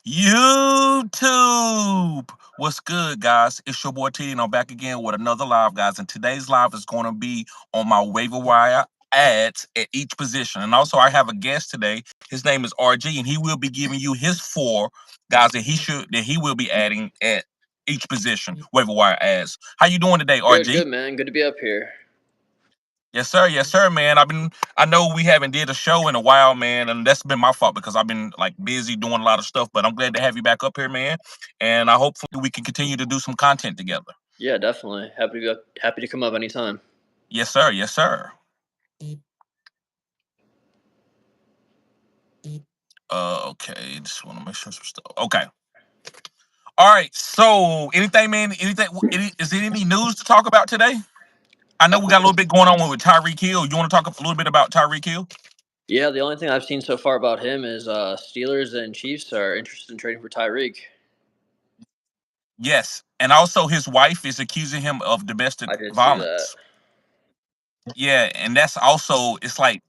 YouTube. What's good, guys? It's your boy T, and I'm back again with another live, guys. And today's live is going to be on my waiver wire ads at each position. And also, I have a guest today. His name is RG, and he will be giving you his 4 guys that he will be adding at each position waiver wire ads. How you doing today, Good, RG? good, man. Good to be up here. Yes, sir, man. I know we haven't did a show in a while, man, and that's been my fault because I've been like busy doing a lot of stuff. But I'm glad to have you back up here, man. And I hopefully we can continue to do some content together. Yeah, definitely. Happy to come up anytime. Yes, sir. Yes, sir. Okay. Just want to make sure some stuff. Okay. All right. So, anything, man? Is there any news to talk about today? I know we got a little bit going on with Tyreek Hill. You want to talk a little bit about Tyreek Hill? Yeah, the only thing I've seen so far about him is Steelers and Chiefs are interested in trading for Tyreek. Yes. And also, his wife is accusing him of domestic I did see that. violence. Yeah, and that's also it's like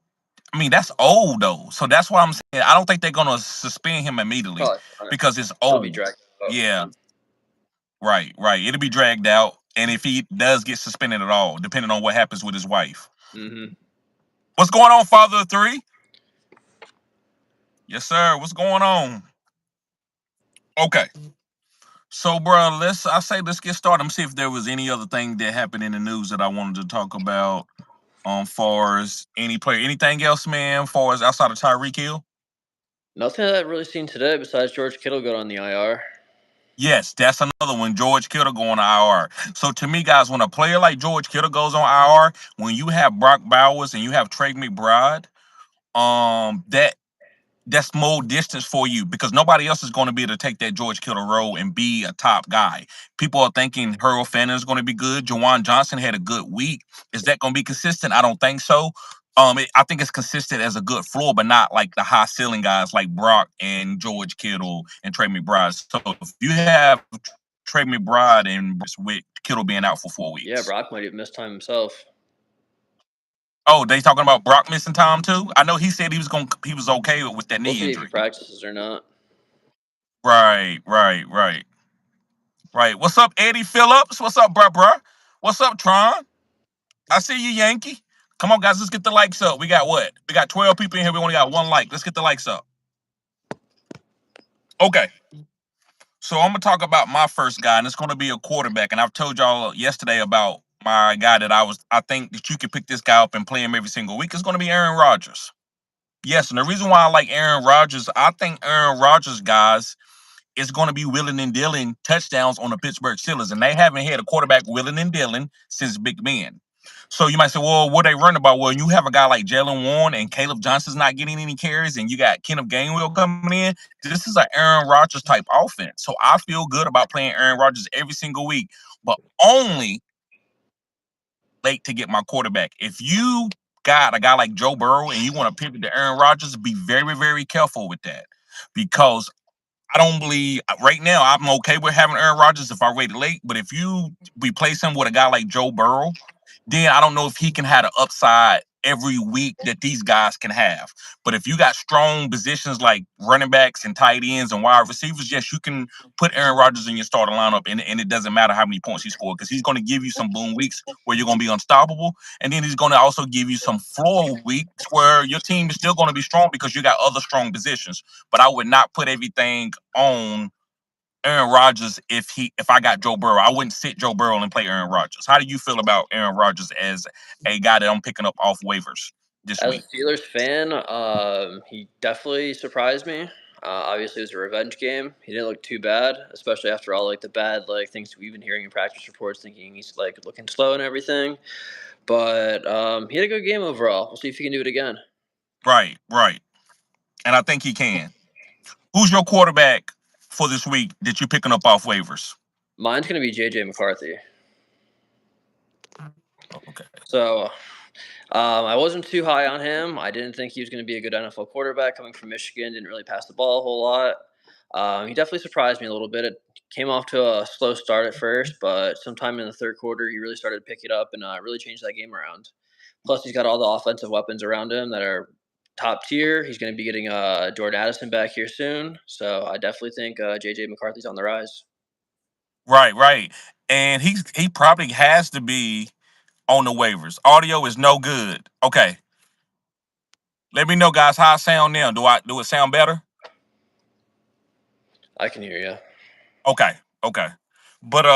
I mean that's old though, so that's why I'm saying I don't think they're gonna suspend him immediately Probably not. because it's It'll be old. dragged out. Yeah, right. It'll be dragged out, and if he does get suspended at all, depending on what happens with his wife. Mm-hmm. What's going on, Father of Three? Yes, sir. What's going on? Okay, so bro, let's get started. Let's see if there was any other thing that happened in the news that I wanted to talk about. Far as any player, anything else, man? Far as outside of Tyreek Hill. Nothing that I've really seen today besides George Kittle go on the IR. Yes, that's another one. George Kittle going to IR. So to me, guys, when a player like George Kittle goes on IR, when you have Brock Bowers and you have Trey McBride, that's more distance for you because nobody else is going to be able to take that George Kittle role and be a top guy. People are thinking Harold Fannin is going to be good. Jawan Johnson had a good week. Is that going to be consistent? I don't think so. I think it's consistent as a good floor, but not like the high ceiling guys like Brock and George Kittle and Trey McBride. So if you have Trey McBride and with Kittle being out for 4 Yeah, weeks. Brock might have missed time himself. Oh, they talking about Brock missing time too? I know he said he was okay with that We'll knee see if he injury. practices or not. Right. What's up, Eddie Phillips? What's up, bruh? What's up, Tron? I see you, Yankee. Come on, guys, let's get the likes up. We got what? We got 12 people in here. We only got 1 like. Let's get the likes up. Okay. So I'm gonna talk about my first guy, and it's gonna be a quarterback. And I've told y'all yesterday about my guy that I think that you can pick this guy up and play him every single week. It's gonna be Aaron Rodgers. Yes, and the reason why I like Aaron Rodgers, I think Aaron Rodgers, guys, is going to be willing and dealing touchdowns on the Pittsburgh Steelers, and they haven't had a quarterback willing and dealing since Big Ben. So you might say, well, what they run about? Well, you have a guy like Jalen Warren and Caleb Johnson's not getting any carries, and you got Kenneth Gainwell coming in. This is an Aaron Rodgers type offense. So I feel good about playing Aaron Rodgers every single week, but only late to get my quarterback. If you got a guy like Joe Burrow and you want to pivot to Aaron Rodgers, be very, very careful with that because I don't believe right now I'm okay with having Aaron Rodgers if I waited late, but if you replace him with a guy like Joe Burrow, then I don't know if he can have the upside every week that these guys can have. But if you got strong positions like running backs and tight ends and wide receivers, yes, you can put Aaron Rodgers in your starting lineup, and it doesn't matter how many points he scored because he's going to give you some boom weeks where you're going to be unstoppable, and then he's going to also give you some floor weeks where your team is still going to be strong because you got other strong positions. But I would not put everything on Aaron Rodgers if I got Joe Burrow. I wouldn't sit Joe Burrow and play Aaron Rodgers. How do you feel about Aaron Rodgers as a guy that I'm picking up off waivers this As a week? Steelers fan, he definitely surprised me. Obviously, it was a revenge game. He didn't look too bad, especially after all the bad things we've been hearing in practice reports, thinking he's looking slow and everything. But he had a good game overall. We'll see if he can do it again. Right. And I think he can. Who's your quarterback for this week that you're picking up off waivers? Mine's going to be J.J. McCarthy. Okay. So I wasn't too high on him. I didn't think he was going to be a good NFL quarterback coming from Michigan. Didn't really pass the ball a whole lot. He definitely surprised me a little bit. It came off to a slow start at first, but sometime in the third quarter, he really started to pick it up and really changed that game around. Plus, he's got all the offensive weapons around him that are top tier. He's going to be getting Jordan Addison back here soon, so I definitely think JJ McCarthy's on the rise. Right, right. And he probably has to be on the waivers. Audio is no good. Okay. Let me know, guys, how I sound now. Do it sound better? I can hear you. Okay, okay. But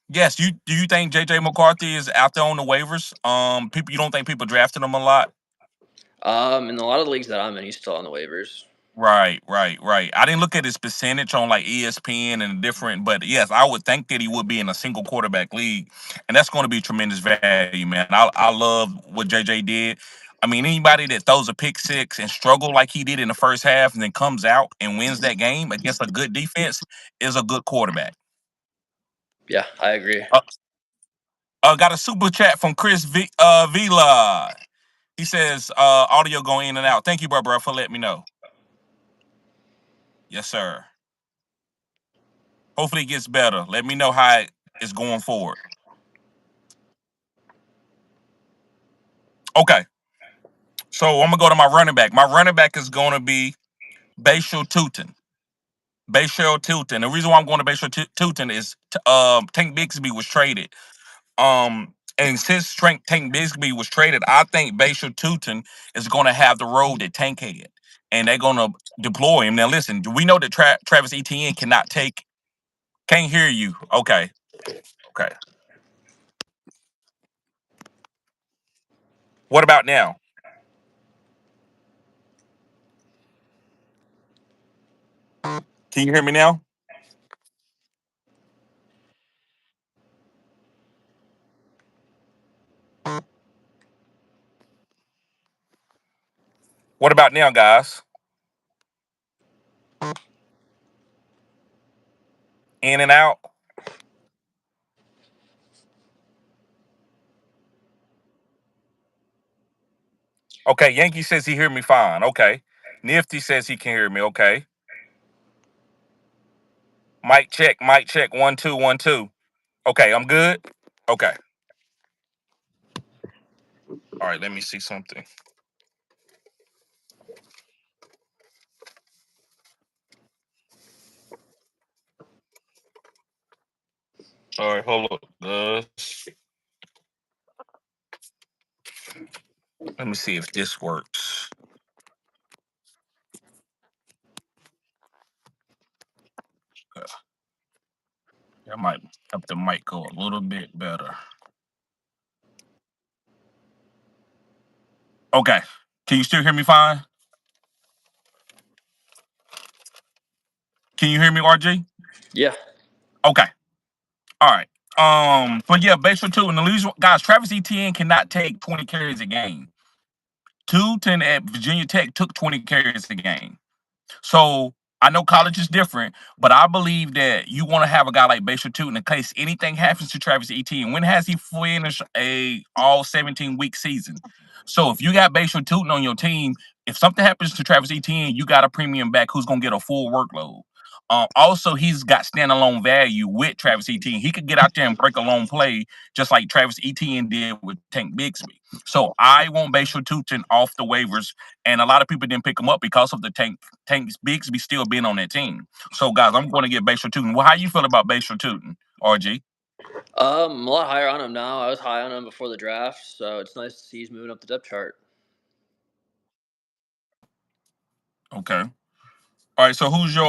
yes, do you think JJ McCarthy is out there on the waivers? People, you don't think people drafted him a lot? In a lot of the leagues that I'm in, he's still on the waivers. Right, right, right. I didn't look at his percentage on like ESPN and different, but yes, I would think that he would be in a single quarterback league, and that's going to be tremendous value, man. I love what JJ did. I mean, anybody that throws a pick six and struggle like he did in the first half, and then comes out and wins that game against a good defense is a good quarterback. Yeah, I agree. Uh, got a super chat from Chris Vila. He says, audio going in and out. Thank you, bro, for letting me know. Yes, sir. Hopefully it gets better. Let me know how it is going forward. Okay. So I'm gonna go to my running back. My running back is gonna be Bashal Tutin. Bashal Tutin. The reason why I'm going to Bashal Tutin is Tank Bigsby was traded. And since Tank Bigsby was traded, I think Bashal Tutin is gonna have the role that Tank had. And they're gonna deploy him. Now listen, do we know that Travis Etienne cannot take can't hear you. Okay. Okay. What about now? Can you hear me now? What about now, guys? In and out. Okay, Yankee says he hear me fine. Okay. Nifty says he can hear me. Okay. Mic check, mic check. 1 2 1 2. Okay, I'm good. Okay. All right, let me see something. All right, hold up. Let me see if this works. That might help the mic go a little bit better. Okay. Can you still hear me fine? Can you hear me, RG? Yeah. Okay. All right. But yeah, Bashal too. And the least guys, Travis Etienne cannot take 20 carries a game. Tootin at Virginia Tech took 20 carries a game. So I know college is different, but I believe that you want to have a guy like Bashal Tootin in case anything happens to Travis Etienne. When has he finished a all 17-week season? So if you got Bashal Tootin on your team, if something happens to Travis Etienne, you got a premium back who's gonna get a full workload. Also, he's got standalone value with Travis Etienne. He could get out there and break a long play just like Travis Etienne did with Tank Bigsby. So I want Bashal Tutin off the waivers, and a lot of people didn't pick him up because of the Tank Bigsby still being on that team. So guys, I'm going to get Bashal Tutin. Well, how you feel about Bashal Tutin, RG? I'm a lot higher on him now. I was high on him before the draft, so it's nice to see he's moving up the depth chart. Okay. All right. So who's your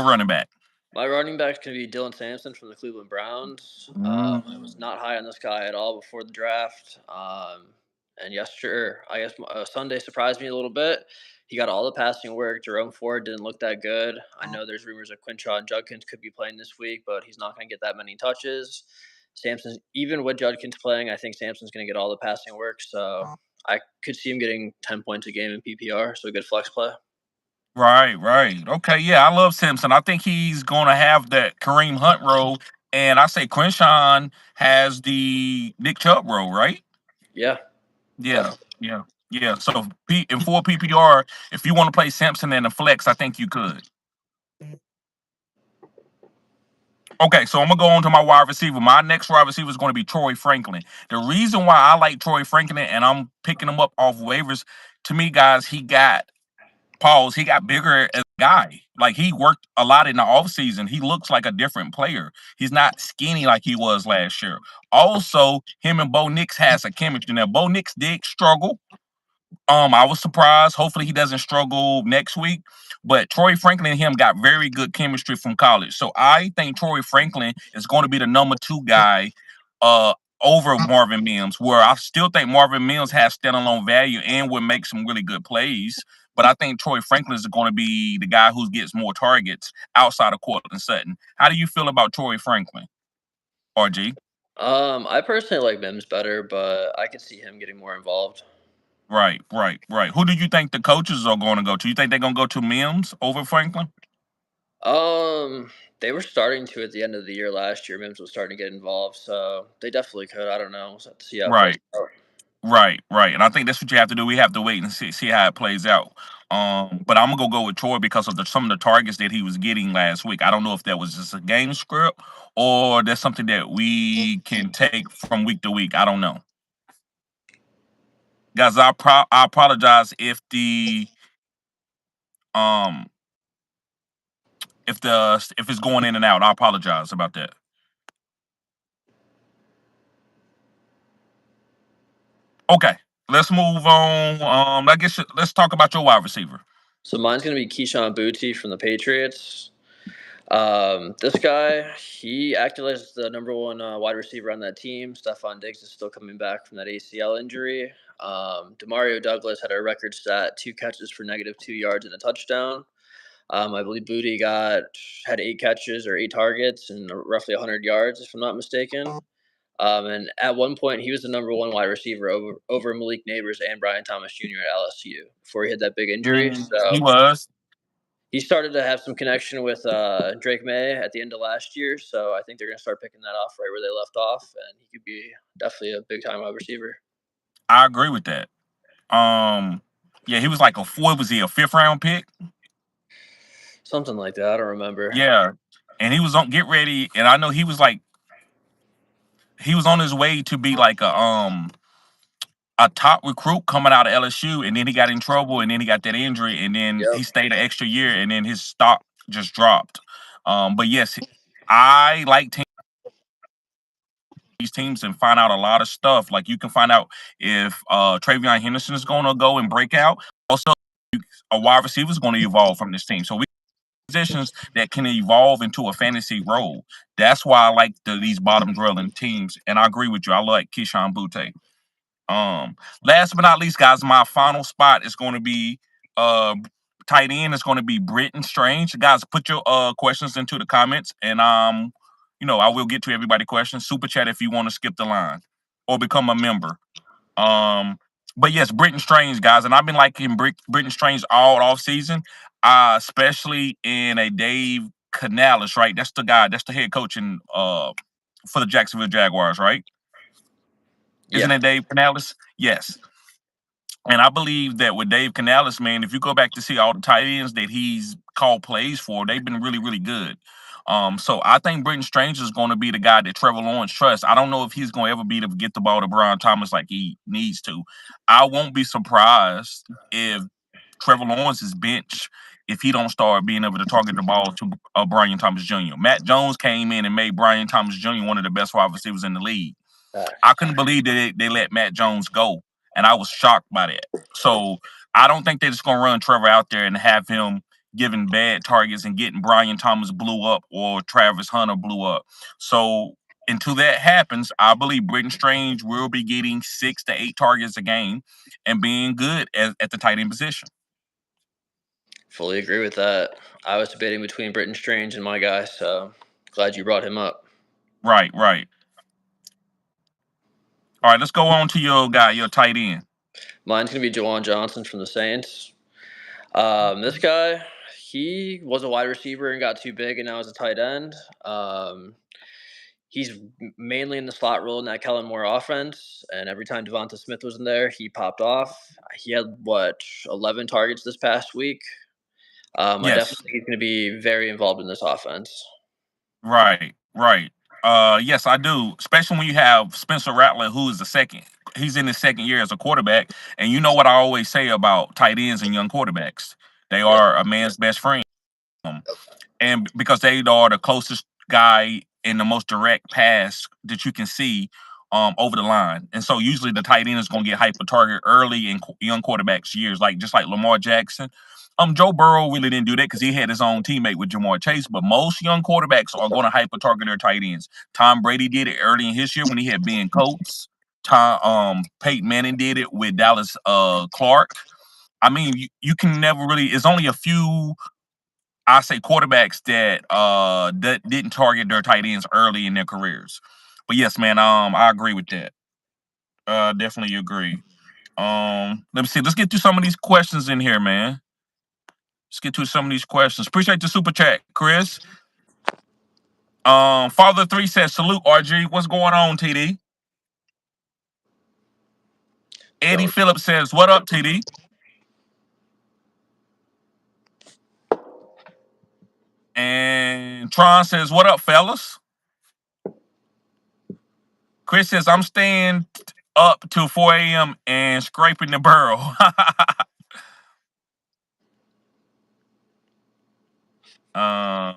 running back? My running back's going to be Dylan Sampson from the Cleveland Browns. I was not high on this guy at all before the draft. And yesterday, I guess Sunday surprised me a little bit. He got all the passing work. Jerome Ford didn't look that good. I know there's rumors that Quinshaw and Judkins could be playing this week, but he's not going to get that many touches. Sampson, even with Judkins playing, I think Sampson's going to get all the passing work. So I could see him getting 10 points a game in PPR. So a good flex play. Right, right. Okay, yeah, I love Simpson. I think he's going to have that Kareem Hunt role, and I say Crenshaw has the Nick Chubb role, right? Yeah, Yeah, definitely. yeah, yeah. So in full PPR, if you want to play Simpson and a flex, I think you could. Okay, so I'm gonna go on to my wide receiver. My next wide receiver is going to be Troy Franklin. The reason why I like Troy Franklin and I'm picking him up off waivers, to me, guys, he got pause. He got bigger as a guy. Like he worked a lot in the offseason. He looks like a different player. He's not skinny like he was last year. Also, him and Bo Nix has a chemistry. Now, Bo Nix did struggle. I was surprised. Hopefully, he doesn't struggle next week. But Troy Franklin and him got very good chemistry from college. So I think Troy Franklin is going to be the number 2 guy uh over Marvin Mims, where I still think Marvin Mims has standalone value and would make some really good plays. But I think Troy Franklin is going to be the guy who gets more targets outside of Cortland Sutton. How do you feel about Troy Franklin, RG? I personally like Mims better, but I could see him getting more involved. Right, right, right. Who do you think the coaches are going to go to? You think they're going to go to Mims over Franklin? Um, they were starting to at the end of the year last year. Mims was starting to get involved, so they definitely could. I don't know. We'll have to see how it plays Right, out. right, right. And I think that's what you have to do. We have to wait and see how it plays out. But I'm gonna go with Troy because of some of the targets that he was getting last week. I don't know if that was just a game script or that's something that we can take from week to week. I don't know, guys. I apologize um if it's going in and out. I apologize about that. Okay, let's move on. I guess let's talk about your wide receiver. So mine's gonna be Keyshawn Booty from the Patriots. This guy, he acted as the number one wide receiver on that team. Stephon Diggs is still coming back from that ACL injury. Demario Douglas had a record stat: 2 catches for -2 yards and a touchdown. I believe Booty had 8 catches or 8 targets and roughly 100 yards, if I'm not mistaken. And at one point, he was the number one wide receiver over Malik Neighbors and Brian Thomas Jr. at LSU before he had that big injury. He So was. he started to have some connection with Drake May at the end of last year. So I think they're going to start picking that off right where they left off, and he could be definitely a big time wide receiver. I agree with that. Yeah, he was like a four. Was he a fifth round pick? Something like that. I don't remember. Yeah, and he was on get ready, and I know he was like he was on his way to be like a top recruit coming out of LSU, and then he got in trouble, and then he got that injury, and then he Yep. stayed an extra year, and then his stock just dropped. But yes, I like these teams and find out a lot of stuff. Like you can find out if Travion Henderson is going to go and break out. Also, a wide receiver is going to evolve from this team. So we positions that can evolve into a fantasy role. That's why I like these bottom dwelling teams. And I agree with you. I like Keyshawn Butte. Last but not least, guys, my final spot is going to be uh tight end. It's going to be Britton Strange. Guys, put your questions into the comments, and I will get to everybody questions. Super chat if you want to skip the line or become a member. Um, but yes, Britton Strange, guys, and I've been liking Britton Strange all off season, especially in a Dave Canales, right? That's the guy. That's the head coach for the Jacksonville Jaguars, right? Isn't Yeah. it Dave Canales? Yes. And I believe that with Dave Canales, man, if you go back to see all the tight ends that he's called plays for, they've been really, really good. So I think Britton Strange is going to be the guy that Trevor Lawrence trusts. I don't know if he's going to ever be able to get the ball to Brian Thomas like he needs to. I won't be surprised if Trevor Lawrence's bench if he don't start being able to target the ball to Brian Thomas Jr. Matt Jones came in and made Brian Thomas Jr. one of the best wide receivers in the league. I couldn't believe that they let Matt Jones go, and I was shocked by that. So I don't think they're just gonna run Trevor out there and have him giving bad targets and getting Brian Thomas blew up or Travis Hunter blew up. So until that happens, I believe Britton Strange will be getting 6 to 8 targets a game and being good at the tight end position. Fully agree with that. I was debating between Britton Strange and my guy, so glad you brought him up. Right, right. All right, let's go on to your guy, your tight end. Mine's gonna be Jawan Johnson from the Saints. This guy, he was a wide receiver and got too big, and now he's a tight end. He's mainly in the slot role in that Kellen Moore offense, and every time Devonta Smith was in there, he popped off. He had 11 targets this past week. I Yes. definitely think he's going to be very involved in this offense. Right, right. Yes, I do. Especially when you have Spencer Rattler, who is the second. He's in his second year as a quarterback, and you know what I always say about tight ends and young quarterbacks. They Yep. are a man's best friend. And because they are the closest guy in the most direct pass that you can see over the line. And so usually the tight end is going to get hyper target early in young quarterbacks years, like just like Lamar Jackson. Joe Burrow really didn't do that because he had his own teammate with Jamar Chase, but most young quarterbacks are going to hyper target their tight ends. Tom Brady did it early in his year when he had Ben Coates. Peyton Manning did it with Dallas Clark. I mean, you can never really. It's only a few, I say, quarterbacks that didn't target their tight ends early in their careers. But yes, man, I agree with that. Definitely agree. Let me see. Let's get to some of these questions in here, man. Let's get to some of these questions. Appreciate the super chat, Chris. Father 3 says salute, RG. What's going on, TD? Eddie Chilling. Phillips says, what up, TD? And Tron says, what up, fellas? Chris says, I'm staying up till 4 a.m. and scraping the barrel. um,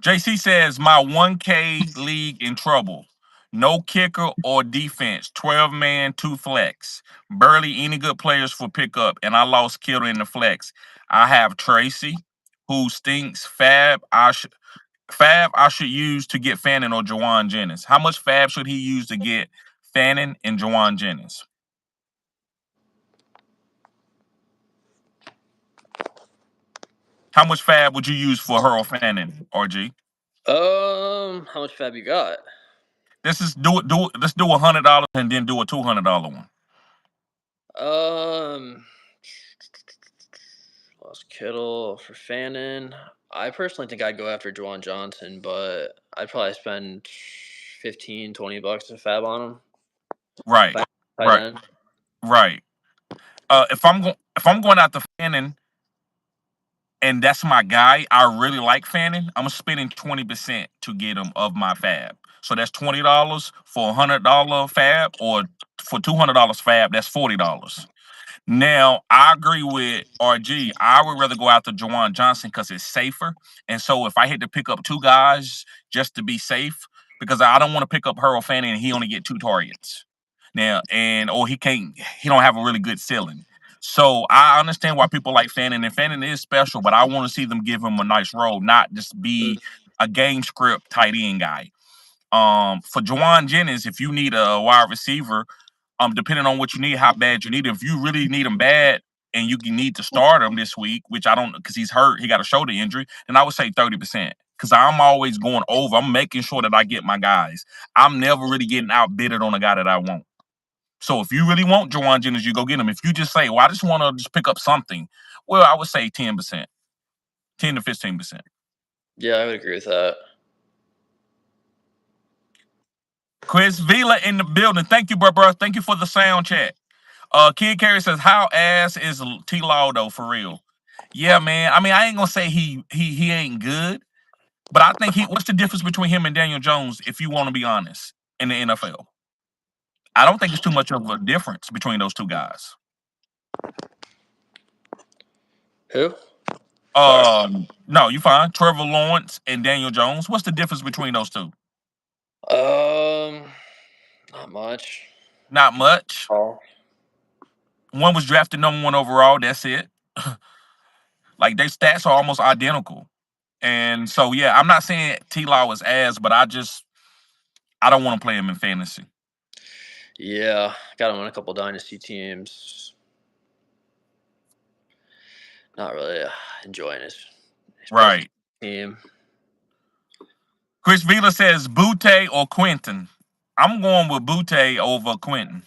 JC says, my 1K league in trouble. No kicker or defense. 12-man, 2 flex. Barely any good players for pickup, and I lost Kittle in the flex. I have Tracy, who stinks. Fab I should use to get Fannin or Jawan Jennings. How much Fab should he use to get Fannin and Jawan Jennings? How much Fab would you use for Hurl Fannin, RG? How much fab you got? Let's do $100 and then do a $200 one. Um, lost Kittle for Fannin. I personally think I'd go after Juwan Johnson, but I'd probably spend 15, $20 to fab on him. Right, Tight right, end. right. If I'm going out to Fannin and that's my guy, I really like Fannin. I'm spending 20% to get him of my fab. So that's $20 for $100 fab, or for $200 fab, that's $40. Now, I agree with RG. I would rather go after Jawan Johnson because it's safer. And so if I had to pick up 2 guys just to be safe, because I don't want to pick up Harold Fanning and he only get 2 targets. Now, or he don't have a really good ceiling. So I understand why people like Fanning, and Fanning is special, but I want to see them give him a nice role, not just Mm. be a game script tight end guy. For Jawan Jennings, if you need a wide receiver, depending on what you need, how bad you need him. If you really need him bad and you need to start him this week, which I don't, because he's hurt, he got a shoulder injury, then I would say 30%. Because I'm always going over. I'm making sure that I get my guys. I'm never really getting outbidded on a guy that I want. So if you really want Jawan Jennings, you go get him. If you just say, well, I just want to just pick up something, well, I would say 10%, 10 to 15%. Yeah, I would agree with that. Chris Vila in the building. Thank you, bro. Thank you for the sound chat. Kid Carey says, how ass is T Law though, for real? Yeah, man. I mean, I ain't gonna say he ain't good, but I think what's the difference between him and Daniel Jones, if you want to be honest, in the NFL? I don't think it's too much of a difference between those 2 guys. Who? Sorry. No, you fine. Trevor Lawrence and Daniel Jones. What's the difference between those 2? Um, not much. Not much. Oh. One was drafted #1 overall. That's it. Like, their stats are almost identical. And so, yeah, I'm not saying T Law is ass, but I don't want to play him in fantasy. Yeah, got him on a couple dynasty teams. Not really enjoying his presence Right. team. Chris Vila says Butte or Quentin. I'm going with Butte over Quentin.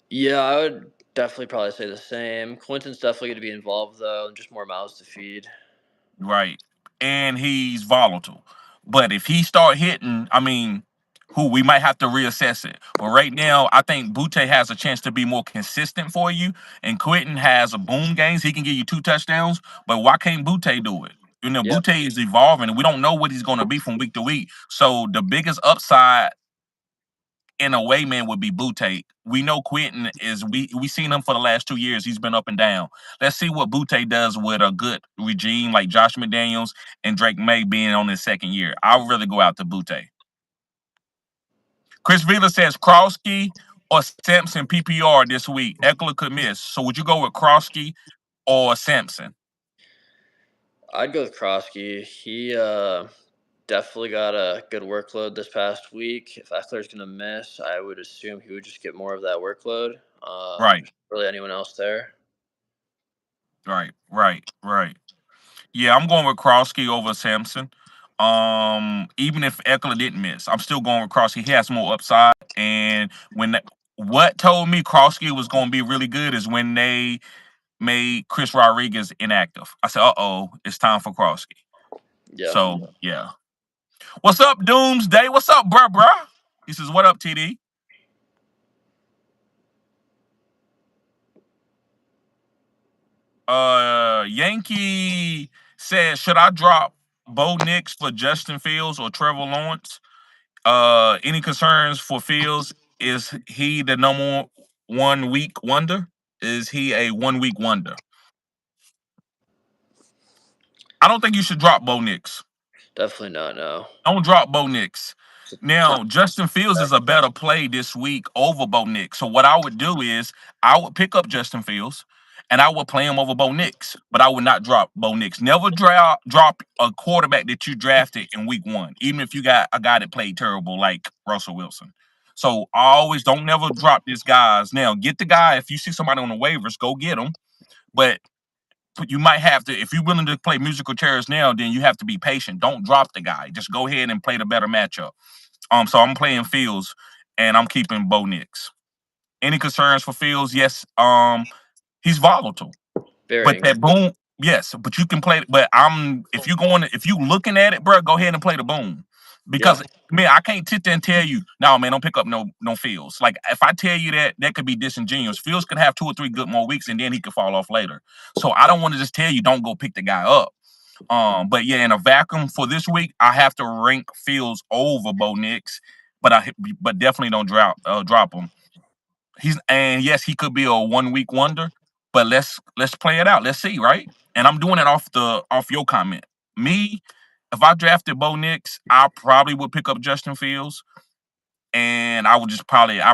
Yeah, I would definitely probably say the same. Quinton's definitely going to be involved though, just more mouths to feed. Right. And he's volatile. But if he start hitting, I mean, who we might have to reassess it. But right now, I think Butte has a chance to be more consistent for you. And Quentin has a boom games. He can give you 2 touchdowns. But why can't Butte do it? You know, Yeah. Butte is evolving, and we don't know what he's going to be from week to week. So the biggest upside in a way, man, would be Butte. We know Quentin is we seen him for the last 2 years. He's been up and down. Let's see what Butte does with a good regime like Josh McDaniels and Drake May being on his second year. I'll really go out to Butte. Chris Vila says Krosky or Sampson PPR this week. Eckler could miss. So would you go with Krosky or Sampson? I'd go with Krosky. He definitely got a good workload this past week. If Eckler's going to miss, I would assume he would just get more of that workload. Right, Really, anyone else there? right. Yeah, I'm going with Krosky over Sampson. Even if Eckler didn't miss, I'm still going with Krosky. He has more upside. And what told me Krosky was going to be really good is when they made Chris Rodriguez inactive. I said, "Uh-oh, it's time for Krosky." Yeah. So yeah. What's up, Doomsday? What's up, bruh? He says, "What up, TD?" Yankee says, "Should I drop Bo Nix for Justin Fields or Trevor Lawrence? Any concerns for Fields? Is he the number 1 week wonder? Is he a 1 week wonder? I don't think you should drop Bo Nix. Definitely not. No. Don't drop Bo Nix. It's a Now, Justin Fields is a better play this week over Bo Nix. So what I would do is I would pick up Justin Fields and I would play him over Bo Nix, but I would not drop Bo Nix. Never drop a quarterback that you drafted in week 1, even if you got a guy that played terrible like Russell Wilson. So I always don't never drop these guys. Now, get the guy. If you see somebody on the waivers, go get him. But you might have to, if you're willing to play musical chairs now, then you have to be patient. Don't drop the guy. Just go ahead and play the better matchup. So I'm playing Fields and I'm keeping Bo Nix. Any concerns for Fields? Yes. He's volatile. But very. that boom, yes, but you can play. But if you looking at it, bro, go ahead and play the boom. Yeah. Because man, I can't sit there and tell you, no, man, don't pick up no Fields. Like if I tell you that, that could be disingenuous. Fields could have 2 or 3 good more weeks, and then he could fall off later. So I don't want to just tell you don't go pick the guy up. But yeah, in a vacuum for this week, I have to rank Fields over Bo Nix, but definitely don't drop him. And yes, he could be a 1 week wonder, but let's play it out. Let's see, right? And I'm doing it off your comment. Me, if I drafted Bo Nix, I probably would pick up Justin Fields, and I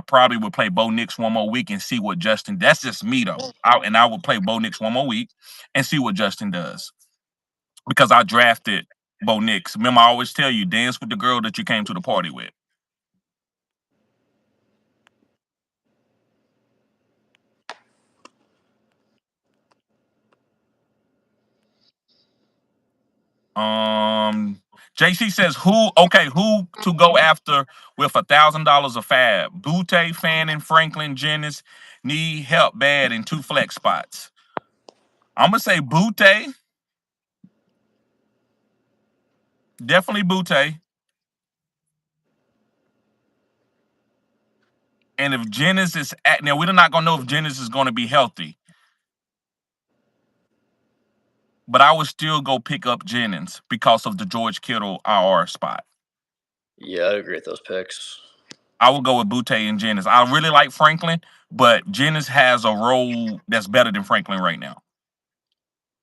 probably would play Bo Nix 1 more week and see what Justin. That's just me though. I would play Bo Nix 1 more week and see what Justin does because I drafted Bo Nix. Remember, I always tell you, dance with the girl that you came to the party with. JC says who to go after with $1,000 of fab. Butte, Fannin, Franklin, Jennings need help bad in 2 flex spots. I'm gonna say Butte, definitely Butte. And if Jennings is now, we're not gonna know if Jennings is gonna be healthy, but I would still go pick up Jennings because of the George Kittle IR spot. Yeah, I'd agree with those picks. I would go with Butte and Jennings. I really like Franklin, but Jennings has a role that's better than Franklin right now.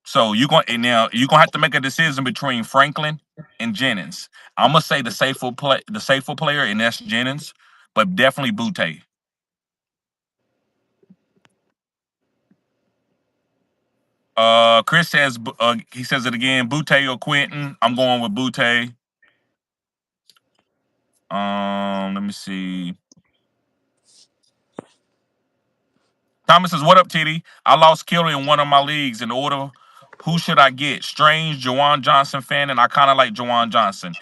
So you're gonna have to make a decision between Franklin and Jennings. I'm gonna say the safer player, and that's Jennings, but definitely Butte. Chris says he says it again, Butte or Quentin. I'm going with Butte. Let me see. Thomas says, "What up, TD? I lost Killer in one of my leagues. In order, who should I get? Strange, Jawan Johnson fan, and I kind of like Jawan Johnson.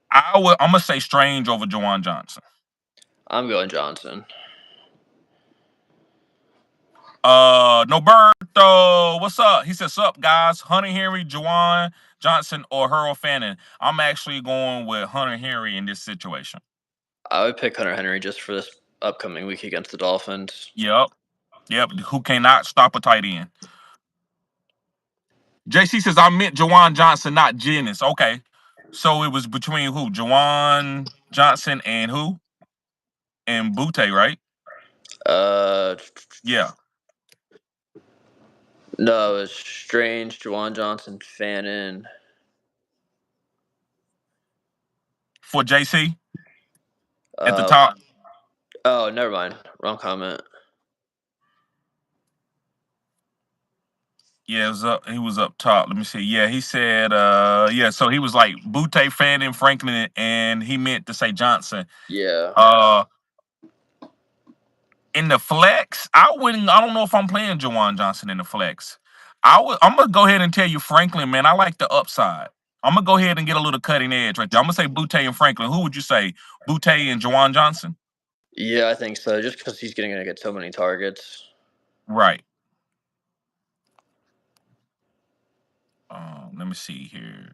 I'm gonna say Strange over Jawan Johnson. I'm going Johnson. Noberto, what's up? He says, "Sup, guys? Hunter Henry, Jawan Johnson, or Harold Fannin?" I'm actually going with Hunter Henry in this situation. I would pick Hunter Henry just for this upcoming week against the Dolphins. Yep. Yep. Who cannot stop a tight end. JC says I meant Jawan Johnson, not Jennings. Okay. So it was between who? Jawan Johnson and who? And Butte, right? Uh, Yeah. no, it was Strange, Juwan Johnson, Fannin. For JC at the Uh, top. oh, never mind. Wrong comment. Yeah, it was up. He was up top. Let me see. Yeah, he said, yeah. So he was like Butte, Fannin, Franklin, and he meant to say Johnson. Yeah. In the flex, I wouldn't. I don't know if I'm playing Jawan Johnson in the flex. I'm gonna go ahead and tell you, Franklin, man. I like the upside. I'm gonna go ahead and get a little cutting edge right there. I'm gonna say Butte and Franklin. Who would you say, Butte and Jawan Johnson? Yeah, I think so. Just because he's going to get so many targets. Right. Let me see here.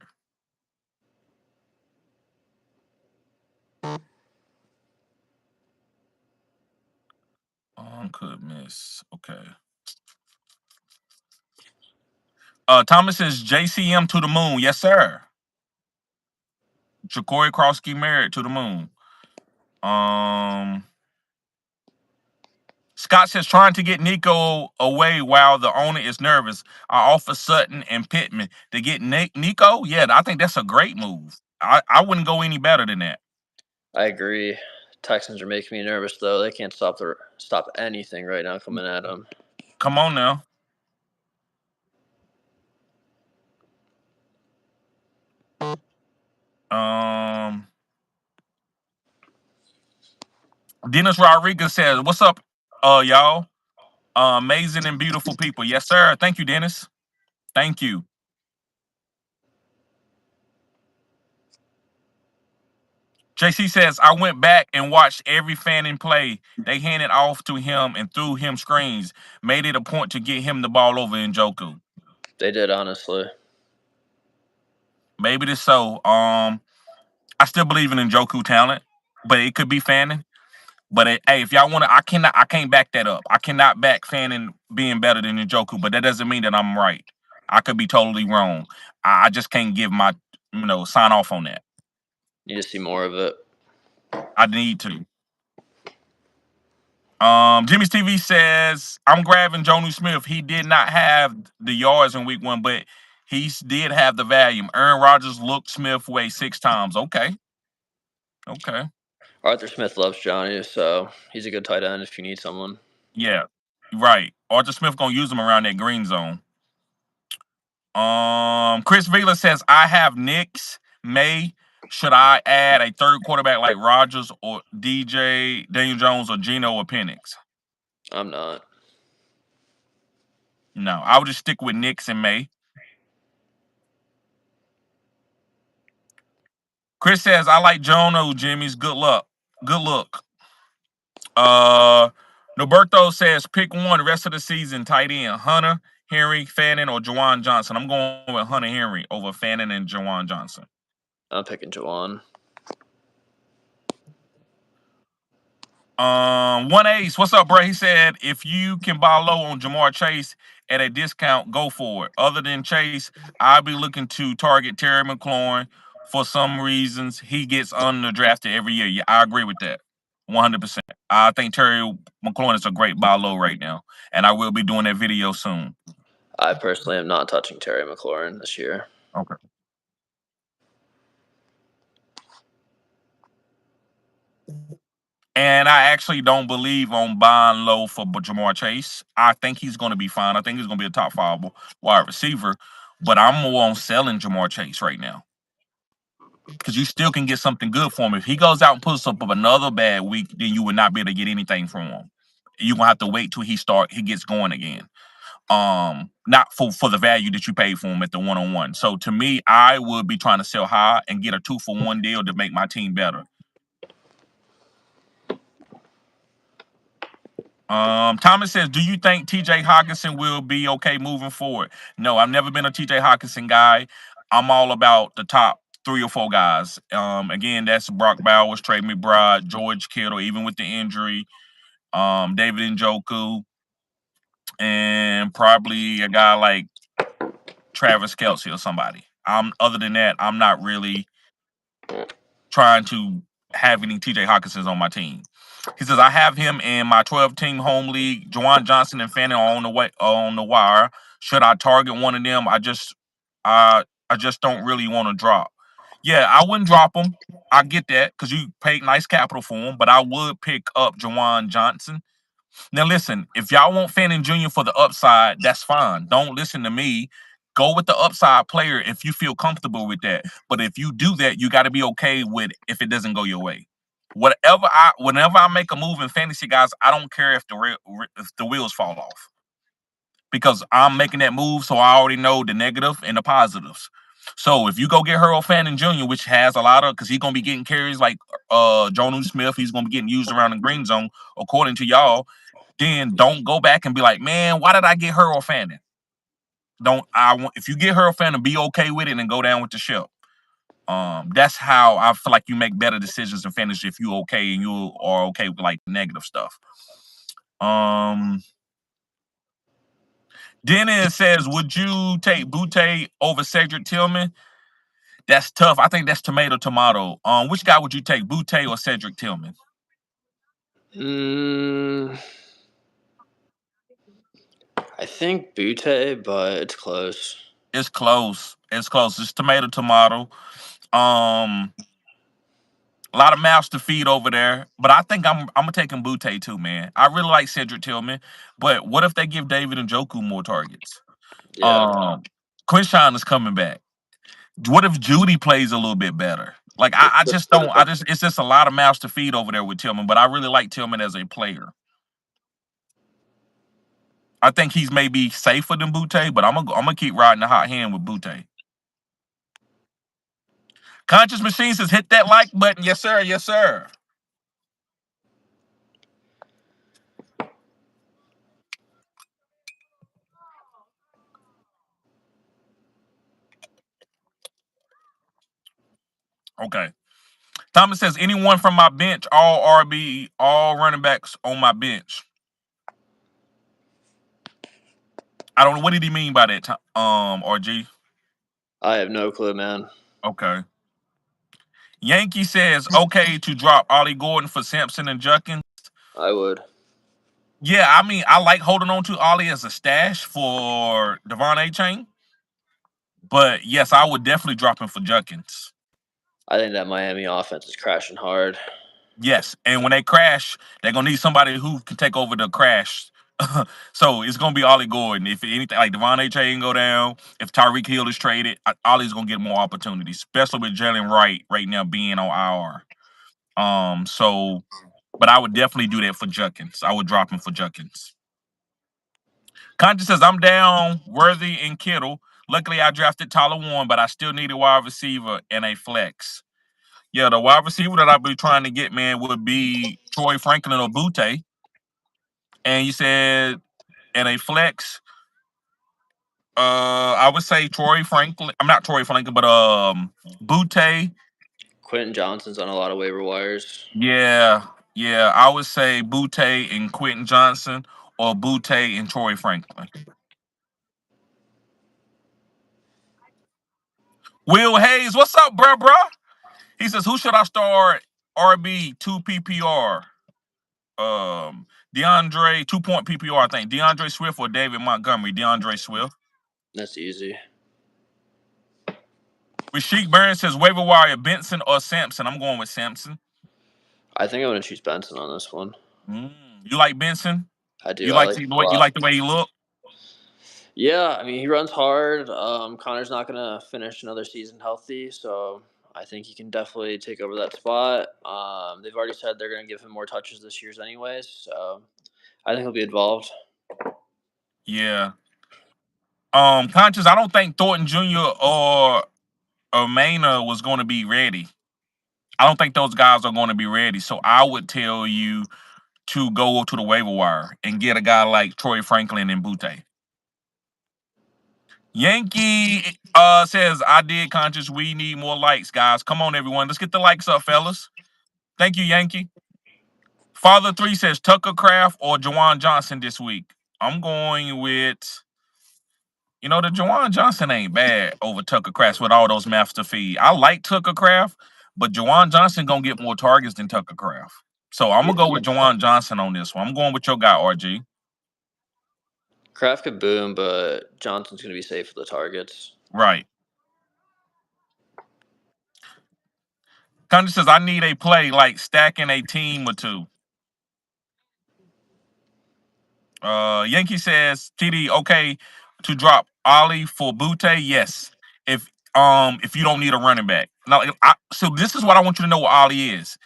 Could miss. Okay. Thomas says JCM to the moon. Yes, sir. Ja'Cory Krosky married to the moon. Scott says trying to get Nico away while the owner is nervous. I offer Sutton and Pittman to get Nico. Yeah, I think that's a great move. I wouldn't go any better than that. I agree. Texans are making me nervous though. They can't stop anything right now coming at them. Come on now. Dennis Rodriguez says, "What's up, y'all? Amazing and beautiful people." Yes, sir. Thank you, Dennis. Thank you. JC says, I went back and watched every fan in play. They handed off to him and threw him screens. Made it a point to get him the ball over in Njoku. They did, honestly. Maybe this so. I still believe in Njoku talent, but it could be Fanning. But hey, if y'all want to, I can't back that up. I cannot back Fanning being better than Njoku, but that doesn't mean that I'm right. I could be totally wrong. I just can't give my, sign off on that. Need to see more of it. I need to. Jimmy's TV says I'm grabbing Jonu Smith. He did not have the yards in week 1, but he did have the volume. Aaron Rodgers looked Smith way 6 times. Okay. Arthur Smith loves Johnny, so he's a good tight end if you need someone. Yeah, right. Arthur Smith gonna use him around that green zone. Chris Vila says I have Knicks. May should I add a third quarterback like Rodgers or DJ, Daniel Jones, or Geno or Penix? I'm not. No, I would just stick with Knicks and May. Chris says I like Jono. Jimmy's good luck. Good look. Noberto says pick one the rest of the season. Tight end Hunter Henry, Fannin, or Jawan Johnson. I'm going with Hunter Henry over Fannin and Jawan Johnson. I'm picking Jawan. One Ace, what's up, bro? He said if you can buy low on Jamar Chase at a discount, go for it. Other than Chase, I'll be looking to target Terry McLaurin. For some reasons, he gets underdrafted every year. Yeah, I agree with that, 100%. I think Terry McLaurin is a great buy low right now, and I will be doing that video soon. I personally am not touching Terry McLaurin this year. Okay. And I actually don't believe on buying low for Jamar Chase. I think he's going to be fine. I think he's going to be a top 5 wide receiver. But I'm more on selling Jamar Chase right now because you still can get something good for him. If he goes out and puts up another bad week, then you would not be able to get anything from him. You're gonna have to wait till he gets going again. Not for the value that you paid for him at the 1-on-1. So to me, I would be trying to sell high and get a 2-for-1 deal to make my team better. Thomas says, do you think TJ Hawkinson will be okay moving forward? No, I've never been a TJ Hawkinson guy. I'm all about the top three or four guys. Again, that's Brock Bowers, Trey McBride, George Kittle, even with the injury, David Njoku, and probably a guy like Travis Kelce or somebody. Other than that, I'm not really trying to have any TJ Hawkinsons on my team. He says I have him in my 12-team home league. Juwan Johnson and Fanning are on the wire. Should I target one of them? I just don't really want to drop. Yeah, I wouldn't drop him. I get that because you paid nice capital for him, but I would pick up Juwan Johnson. Now listen, if y'all want Fanning Jr. for the upside, that's fine. Don't listen to me. Go with the upside player if you feel comfortable with that. But if you do that, you got to be okay with if it doesn't go your way. Whenever I make a move in fantasy, guys, I don't care if the wheels fall off because I'm making that move, so I already know the negative and the positives. So if you go get Harold Fanning Jr., which has a lot of, because he's gonna be getting carries like Jonnu Smith, he's gonna be getting used around the green zone, according to y'all. Then don't go back and be like, man, why did I get Harold Fanning? Don't I want if you get Harold Fanning, be okay with it and go down with the ship. That's how I feel like you make better decisions in fantasy if you okay and you are okay with like negative stuff. Um, Dennis says, would you take Butte over Cedric Tillman? That's tough. I think that's tomato. Which guy would you take, Butte or Cedric Tillman? Mm, I think Butte, but it's close. It's close. It's close. It's tomato. Um, a lot of mouths to feed over there, but I think I'm gonna take him Butte too, man. I really like Cedric Tillman, but what if they give David Njoku more targets? Yeah. Um, Quinshawn is coming back. What if Judy plays a little bit better? Like I just don't. It's just a lot of mouths to feed over there with Tillman, but I really like Tillman as a player. I think he's maybe safer than Butte, but I'm gonna keep riding the hot hand with Butte. Conscious Machine says hit that like button, yes sir, yes sir. Okay. Thomas says anyone from my bench, all RB, all running backs on my bench. I don't know what did he mean by that. RG. I have no clue, man. Okay. Yankee says okay to drop Ollie Gordon for Sampson and Juckins. I would. Yeah, I mean I like holding on to Ollie as a stash for Devon A. Chain, but yes, I would definitely drop him for Juckins. I think that Miami offense is crashing hard. Yes, and when they crash, they're gonna need somebody who can take over the crash. So it's gonna be Ollie Gordon. If anything like Devon A. Chain go down, if Tyreek Hill is traded, Ollie's gonna get more opportunities, especially with Jalen Wright right now being on IR. So, but I would definitely do that for Juckins. I would drop him for Juckins. Conti says I'm down Worthy and Kittle. Luckily, I drafted Tyler Warren, but I still need a wide receiver and a flex. Yeah, the wide receiver that I'd be trying to get, man, would be Troy Franklin or Butte. And you said and a flex. I would say Troy Franklin. I'm not Troy Franklin, but Butte. Quentin Johnson's on a lot of waiver wires. Yeah, yeah. I would say Butte and Quentin Johnson or Butte and Troy Franklin. Will Hayes, what's up, bruh? He says, who should I start RB 2 PPR? DeAndre 2-point PPR, I think. DeAndre Swift or David Montgomery? DeAndre Swift. That's easy. Rasheek Burns says waiver wire Benson or Sampson. I'm going with Sampson. I think I'm going to choose Benson on this one. You like Benson? I do. You I like like the him a way you lot. like the way he look? Yeah, I mean, he runs hard. Connor's not going to finish another season healthy, so I think he can definitely take over that spot. They've already said they're going to give him more touches this year anyways, so I think he'll be involved. Yeah. Conscious, I don't think Thornton Jr. or Maynard was going to be ready. I don't think those guys are going to be ready. So I would tell you to go to the waiver wire and get a guy like Troy Franklin and Butte. Yankee says, I did conscious. We need more likes, guys. Come on, everyone. Let's get the likes up, fellas. Thank you, Yankee. Father 3 says Tucker Craft or Jawan Johnson this week. I'm going with, the Jawan Johnson ain't bad over Tucker Craft with all those maps to feed. I like Tucker Craft, but Jawan Johnson gonna get more targets than Tucker Craft. So I'm gonna go with Jawan Johnson on this one. I'm going with your guy, RG. Kraft could boom, but Johnson's going to be safe for the targets. Right. Conde says I need a play like stacking a team or two. Yankee says TD okay to drop Ollie for Butte. Yes, if you don't need a running back. Now, so this is what I want you to know what Ollie is.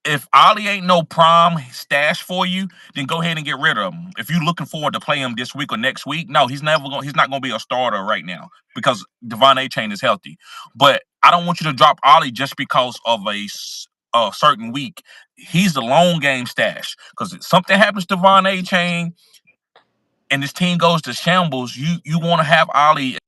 If Ollie ain't no prime stash for you, then go ahead and get rid of him. If you're looking forward to play him this week or next week, no, he's not gonna be a starter right now because Devon A. Chain is healthy. But I don't want you to drop Ollie just because of a certain week. He's the long game stash because if something happens to Devon A. Chain and this team goes to shambles, you want to have Ollie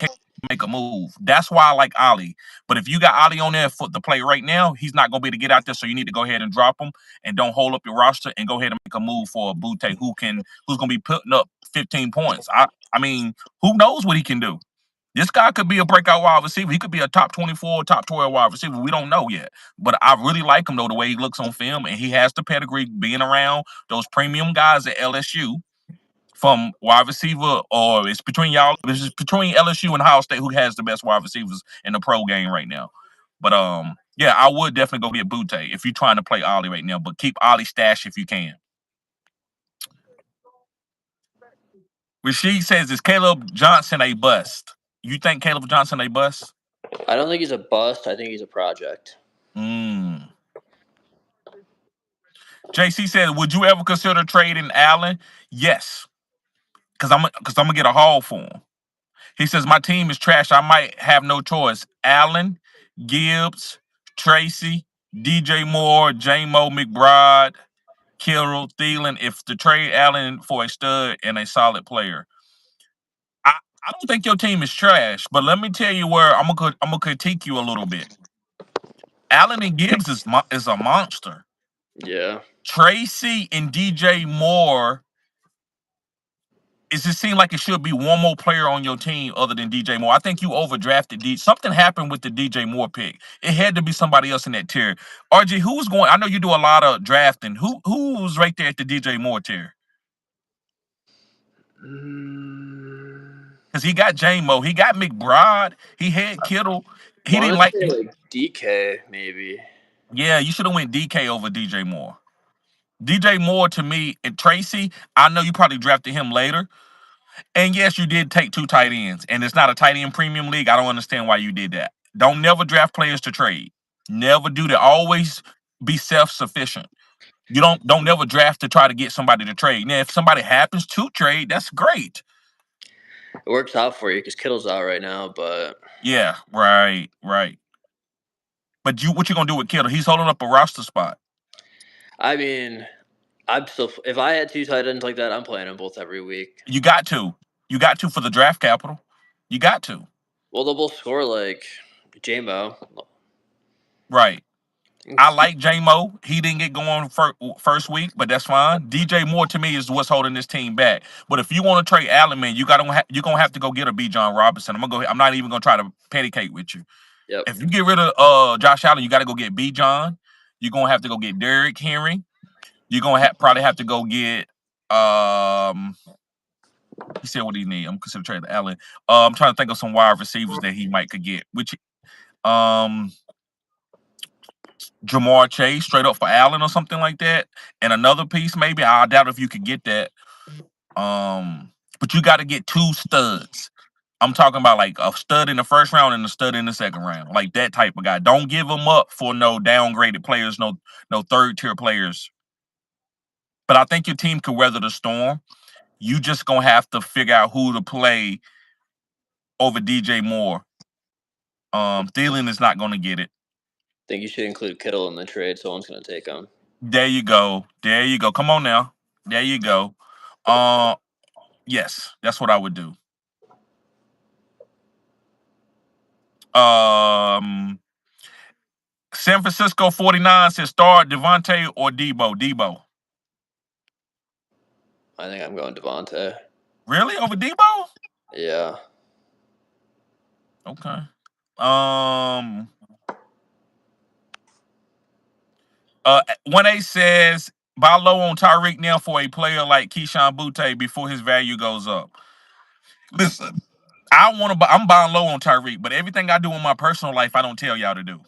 make a move. That's why I like Ollie. But if you got Ollie on there for the play right now, he's not gonna be able to get out there. So you need to go ahead and drop him and don't hold up your roster and go ahead and make a move for a Butte who's gonna be putting up 15 points. I mean, who knows what he can do? This guy could be a breakout wide receiver. He could be a top 24, top 12 wide receiver. We don't know yet. But I really like him though, the way he looks on film, and he has the pedigree being around those premium guys at LSU from wide receiver, or it's between y'all. This is between LSU and Ohio State, who has the best wide receivers in the pro game right now. But yeah, I would definitely go get Butte if you're trying to play Ollie right now. But keep Ollie stash if you can. Rashid says, "Is Caleb Johnson a bust? You think Caleb Johnson a bust?" I don't think he's a bust. I think he's a project. Mm. JC said, "Would you ever consider trading Allen?" Yes, because I'm gonna get a haul for him. He says, my team is trash. I might have no choice. Allen, Gibbs, Tracy, DJ Moore, J-Mo McBride, Kittle, Thielen. If to trade Allen for a stud and a solid player. I don't think your team is trash, but let me tell you where I'm gonna critique you a little bit. Allen and Gibbs is a monster. Yeah. Tracy and DJ Moore, it just seems like it should be one more player on your team other than DJ Moore. I think you overdrafted Something happened with the DJ Moore pick. It had to be somebody else in that tier. RG, who's going? I know you do a lot of drafting. Who's right there at the DJ Moore tier? Because he got J Mo, he got McBride, he had Kittle. He didn't Want to like. say like DK maybe. Yeah, you should have went DK over DJ Moore. DJ Moore to me and Tracy. I know you probably drafted him later. And yes, you did take two tight ends, and it's not a tight end premium league. I don't understand why you did that. Don't never draft players to trade. Never do that. Always be self-sufficient. You don't never draft to try to get somebody to trade. Now, if somebody happens to trade, that's great. It works out for you because Kittle's out right now, but Yeah, right. But what you gonna do with Kittle? He's holding up a roster spot. I mean, I'm still. If I had two tight ends like that, I'm playing them both every week. You got to. You got to for the draft capital. You got to. Well, they'll both score like J-Mo. Right. I like J-Mo. He didn't get going first week, but that's fine. DJ Moore to me is what's holding this team back. But if you want to trade Allen, man, you're gonna have to go get a B. John Robinson. I'm not even gonna try to patty cake with you. Yep. If you get rid of Josh Allen, you got to go get B. John. You're gonna have to go get Derrick Henry. You're gonna probably have to go get he said what he need. I'm considering trading Allen. I'm trying to think of some wide receivers that he might could get. Which Jamar Chase straight up for Allen or something like that, and another piece maybe. I doubt if you could get that. But you got to get two studs. I'm talking about like a stud in the first round and a stud in the second round, like that type of guy. Don't give them up for no downgraded players, no third tier players. But I think your team could weather the storm. You just gonna have to figure out who to play over DJ Moore. Thielen is not gonna get it. Think you should include Kittle in the trade. Someone's going to take him. There you go. There you go. Come on now. There you go. Yes, that's what I would do. Um, San Francisco 49 says start Devontae or Debo. Debo. I think I'm going Devontae. Really? Over Debo? Yeah. Okay. Um 1A says buy low on Tyreek now for a player like Keyshawn Butte before his value goes up. Listen, I'm buying low on Tyreek, but everything I do in my personal life, I don't tell y'all to do.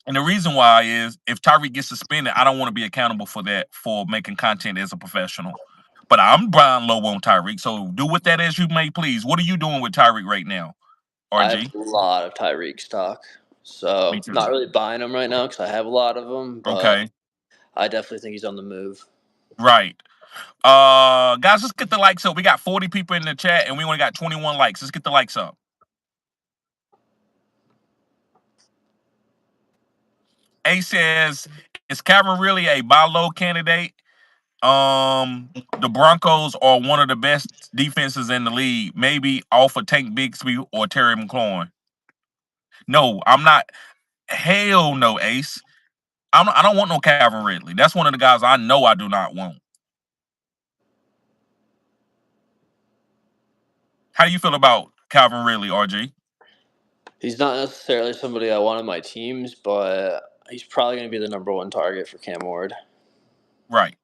And the reason why is if Tyreek gets suspended, I don't want to be accountable for that for making content as a professional. But I'm buying low on Tyreek, so do with that as you may please. What are you doing with Tyreek right now, I have RG? a lot of Tyreek stock. Me So, too. not really buying him right now because I have a lot of them, but Okay, I definitely think he's on the move. right. Guys, let's get the likes up. We got 40 people in the chat, and we only got 21 likes. Let's get the likes up. A says, is Calvin really a buy low candidate? The Broncos are one of the best defenses in the league. Maybe off of Tank Bigsby or Terry McLaurin. No, I'm not. Hell no, Ace. I don't want no Calvin Ridley. That's one of the guys I know I do not want. How do you feel about Calvin Ridley, RG? He's not necessarily somebody I want on my teams, but he's probably going to be the number one target for Cam Ward. Right.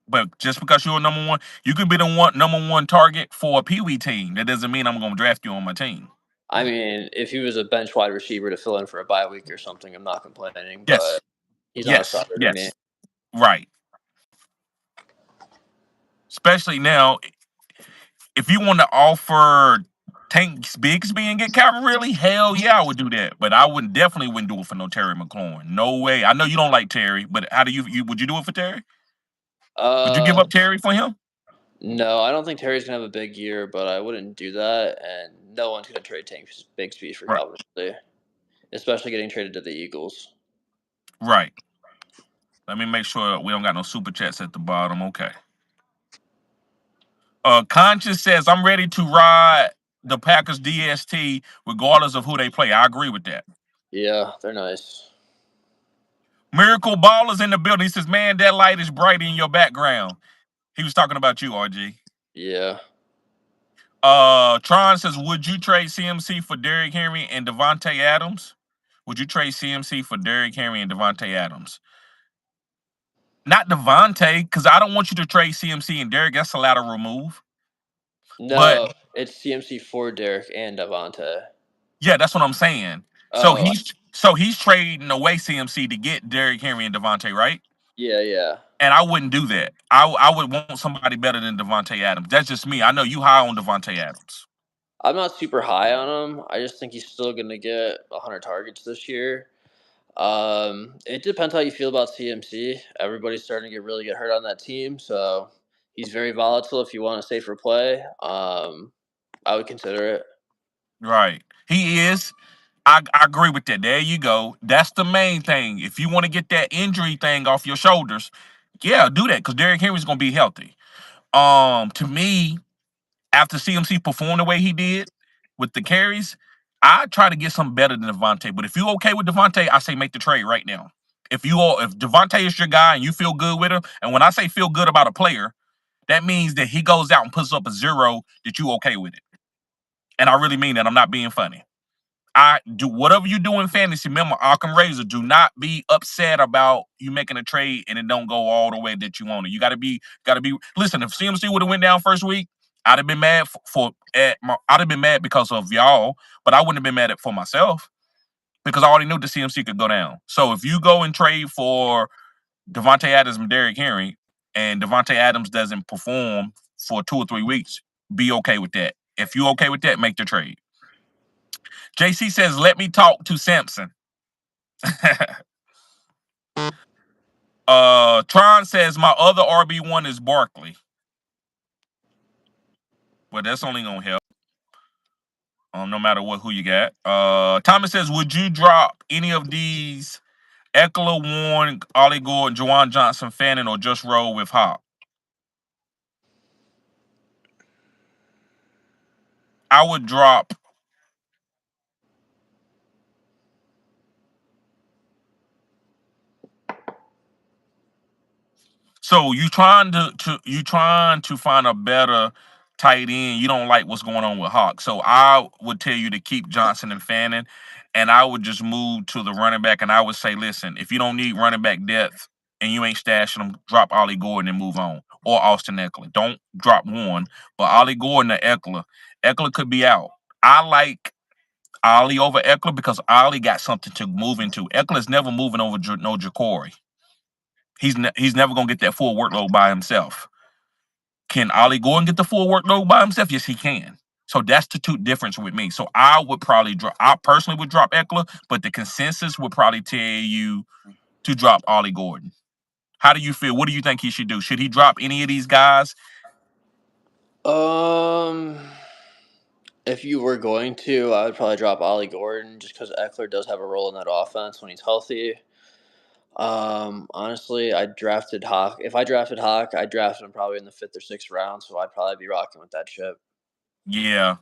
But just because you're number one, you could be the number one target for a Pee Wee team. That doesn't mean I'm going to draft you on my team. I mean, if he was a bench wide receiver to fill in for a bye week or something, I'm not complaining, Yes. but he's not a Yes. starter to me. Yes. Right. Especially now, if you want to offer Tank Bigsby and get Calvin Ridley, hell yeah, I would do that. But I wouldn't definitely wouldn't do it for no Terry McLaurin. No way. I know you don't like Terry, but how do you would you do it for Terry? Would you give Uh, up Terry for him? no, I don't think Terry's gonna have a big year, but I wouldn't do that, and no one's gonna trade Tank Bigsby for Right. Calvin Ridley, especially getting traded to the Eagles. Right. Let me make sure we don't got no super chats at the bottom. Okay. Conscious says I'm ready to ride the Packers DST regardless of who they play. I agree with that. Yeah, they're nice. Miracle Ballers in the building. He says, man, that light is bright in your background. He was talking about you, RG. Yeah. Tron says, would you trade CMC for Derrick Henry and Devontae Adams? Would you trade CMC for Derrick Henry and Devontae Adams? Not Devontae, because I don't want you to trade CMC and Derrick. That's a lateral move. But No, it's CMC for Derek and Davante. yeah, that's what I'm saying. So Oh, he's trading away CMC to get Derrick Henry and Devontae, right? yeah, yeah. And I wouldn't do that. I would want somebody better than Devontae Adams. That's just me. I know you high on Devontae Adams. I'm not super high on him. I just think he's still gonna get 100 targets this year. It depends how you feel about CMC. Everybody's starting to get hurt on that team, so he's very volatile. If you want a safer play, I would consider it. Right. He is. I agree with that. There you go. That's the main thing. If you want to get that injury thing off your shoulders, yeah, do that because Derrick Henry's gonna be healthy. To me, after CMC performed the way he did with the carries, I try to get something better than Devontae. But if you okay with Devontae, I say make the trade right now. If Devontae is your guy and you feel good with him, and when I say feel good about a player, that means that he goes out and puts up a zero that you okay with it. And I really mean that. I'm not being funny. I do whatever you do in fantasy. Remember, Arkham Razor, do not be upset about you making a trade and it don't go all the way that you want it. You gotta be. Listen, if CMC would have went down first week, I'd have been mad I'd have been mad because of y'all, but I wouldn't have been mad for myself because I already knew the CMC could go down. So if you go and trade for Devontae Adams and Derrick Henry, and Devontae Adams doesn't perform for 2 or 3 weeks, be okay with that. If you okay with that, make the trade. JC says, let me talk to Samson. Tron says, my other RB1 is Barkley. Well, that's only gonna help. No matter who you got. Thomas says, would you drop any of these Eckler, Warren, Ollie Gordon, Juwan Johnson, Fannin, or just roll with Hop? I would drop So you trying to find a better tight end. You don't like what's going on with Hawk. So I would tell you to keep Johnson and Fannin, and I would just move to the running back. And I would say, listen, if you don't need running back depth and you ain't stashing them, drop Ollie Gordon and move on, or Austin Eckler. Don't drop one, but Ollie Gordon or Eckler. Eckler could be out. I like Ollie over Eckler because Ollie got something to move into. Eckler's never moving over no Ja'Cory. He's never gonna get that full workload by himself. Can Ollie Gordon get the full workload by himself? Yes, he can. So that's the two difference with me. So I would probably drop. I personally would drop Eckler, but the consensus would probably tell you to drop Ollie Gordon. How do you feel? What do you think he should do? Should he drop any of these guys? Um, if you were going to, I would probably drop Ollie Gordon just because Eckler does have a role in that offense when he's healthy. Honestly, I drafted Hawk. If I drafted Hawk, I drafted him probably in the fifth or sixth round, so I'd probably be rocking with that ship. Yeah,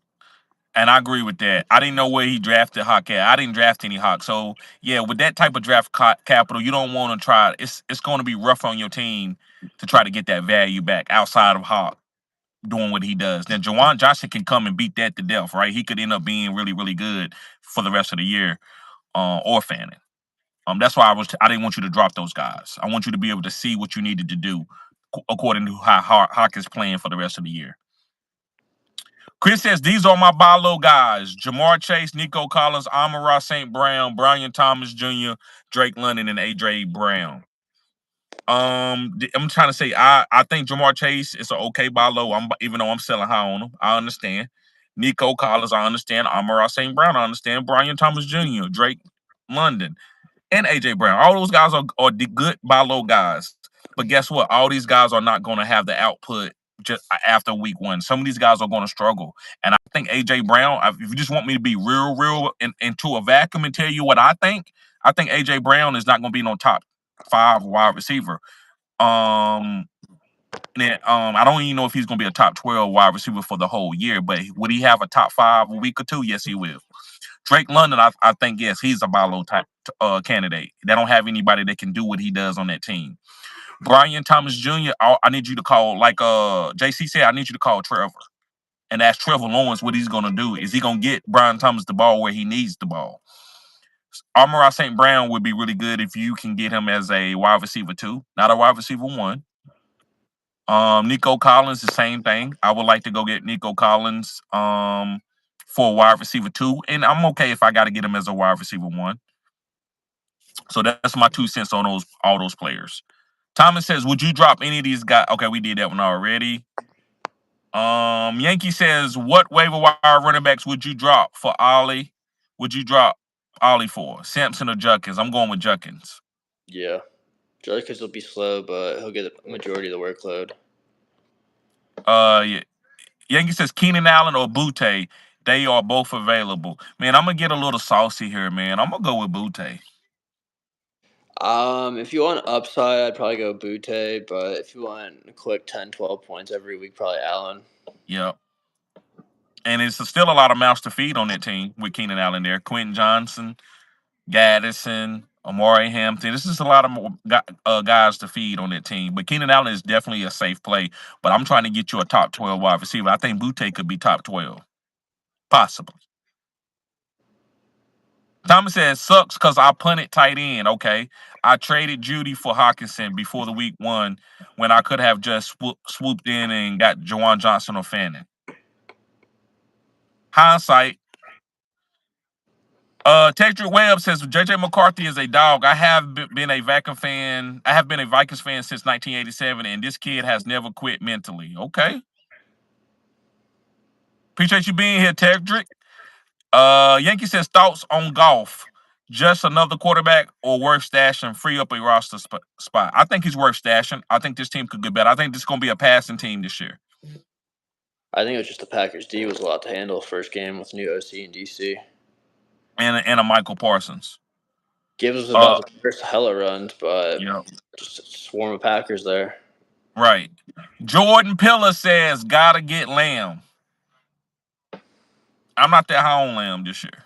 and I agree with that. I didn't know where he drafted Hawk at. I didn't draft any Hawk. So yeah, with that type of draft capital, you don't want to try. It's going to be rough on your team to try to get that value back outside of Hawk doing what he does. Then Jawan Johnson can come and beat that to death, right? He could end up being really, really good for the rest of the year, or Fanning. That's why I didn't want you to drop those guys. I want you to be able to see what you needed to do according to how Hawk is playing for the rest of the year. Chris says these are my buy low guys: Jamar Chase, Nico Collins, Amon-Ra St. Brown, Brian Thomas Jr., Drake London, and AJ Brown. I'm trying to say I think Jamar Chase is an okay buy low. Even though I'm selling high on him, I understand. Nico Collins, I understand. Amon-Ra St. Brown, I understand. Brian Thomas Jr., Drake London, and AJ Brown. All those guys are the good buy low guys. But guess what? All these guys are not going to have the output just after week one. Some of these guys are going to struggle. And I think AJ Brown, if you just want me to be real into a vacuum and tell you what I think AJ Brown is not going to be no top 5 wide receiver. Um, I don't even know if he's going to be a top 12 wide receiver for the whole year, but would he have a top 5 a week or two? Yes, he will. Drake London, I think, yes, he's a buy low type candidate. They don't have anybody that can do what he does on that team. Brian Thomas Jr., I need you to call, like JC said, I need you to call Trevor and ask Trevor Lawrence what he's going to do. Is he going to get Brian Thomas the ball where he needs the ball? Amon-Ra St. Brown would be really good if you can get him as a wide receiver 2, not a wide receiver 1. Nico Collins, the same thing. I would like to go get Nico Collins for a wide receiver 2, and I'm okay if I got to get him as a wide receiver 1. So that's my 2 cents on all those players. Thomas says, would you drop any of these guys? Okay, we did that one already. Yankee says, what waiver wire running backs would you drop for Ollie? Would you drop Ollie for Sampson or Judkins? I'm going with Judkins. Yeah, Judkins will be slow, but he'll get the majority of the workload. Yeah. Yankee says Keenan Allen or Butte. They are both available. Man, I'm gonna get a little saucy here, man. I'm gonna go with Butte. If you want upside, I'd probably go Butte, but if you want a quick 10, 12 points every week, probably Allen. Yep. And it's still a lot of mouths to feed on that team with Keenan Allen there. Quentin Johnson, Gaddison, Amari Hampton. This is a lot of more guys to feed on that team. But Keenan Allen is definitely a safe play. But I'm trying to get you a top 12 wide receiver. I think Butte could be top 12, possibly. Thomas says, sucks because I punted tight end. Okay. I traded Judy for Hawkinson before the week 1 when I could have just swooped in and got Jawan Johnson or Fannin. Hindsight. Tedrick Webb says JJ McCarthy is a dog. I have been a Vikings fan. I have been a Vikings fan since 1987, and this kid has never quit mentally. Okay. Appreciate you being here, Tedrick. Yankee says thoughts on golf. Just another quarterback or worth stashing, free up a roster spot. I think he's worth stashing. I think this team could get better. I think this is going to be a passing team this year. I think it was just the Packers D was a lot to handle first game with new OC and DC. And a Michael Parsons. Gibbs was Uh, about to burst hella runs, but yeah, just a swarm of Packers there. right. Jordan Pillar says gotta get Lamb. I'm not that high on Lamb this year.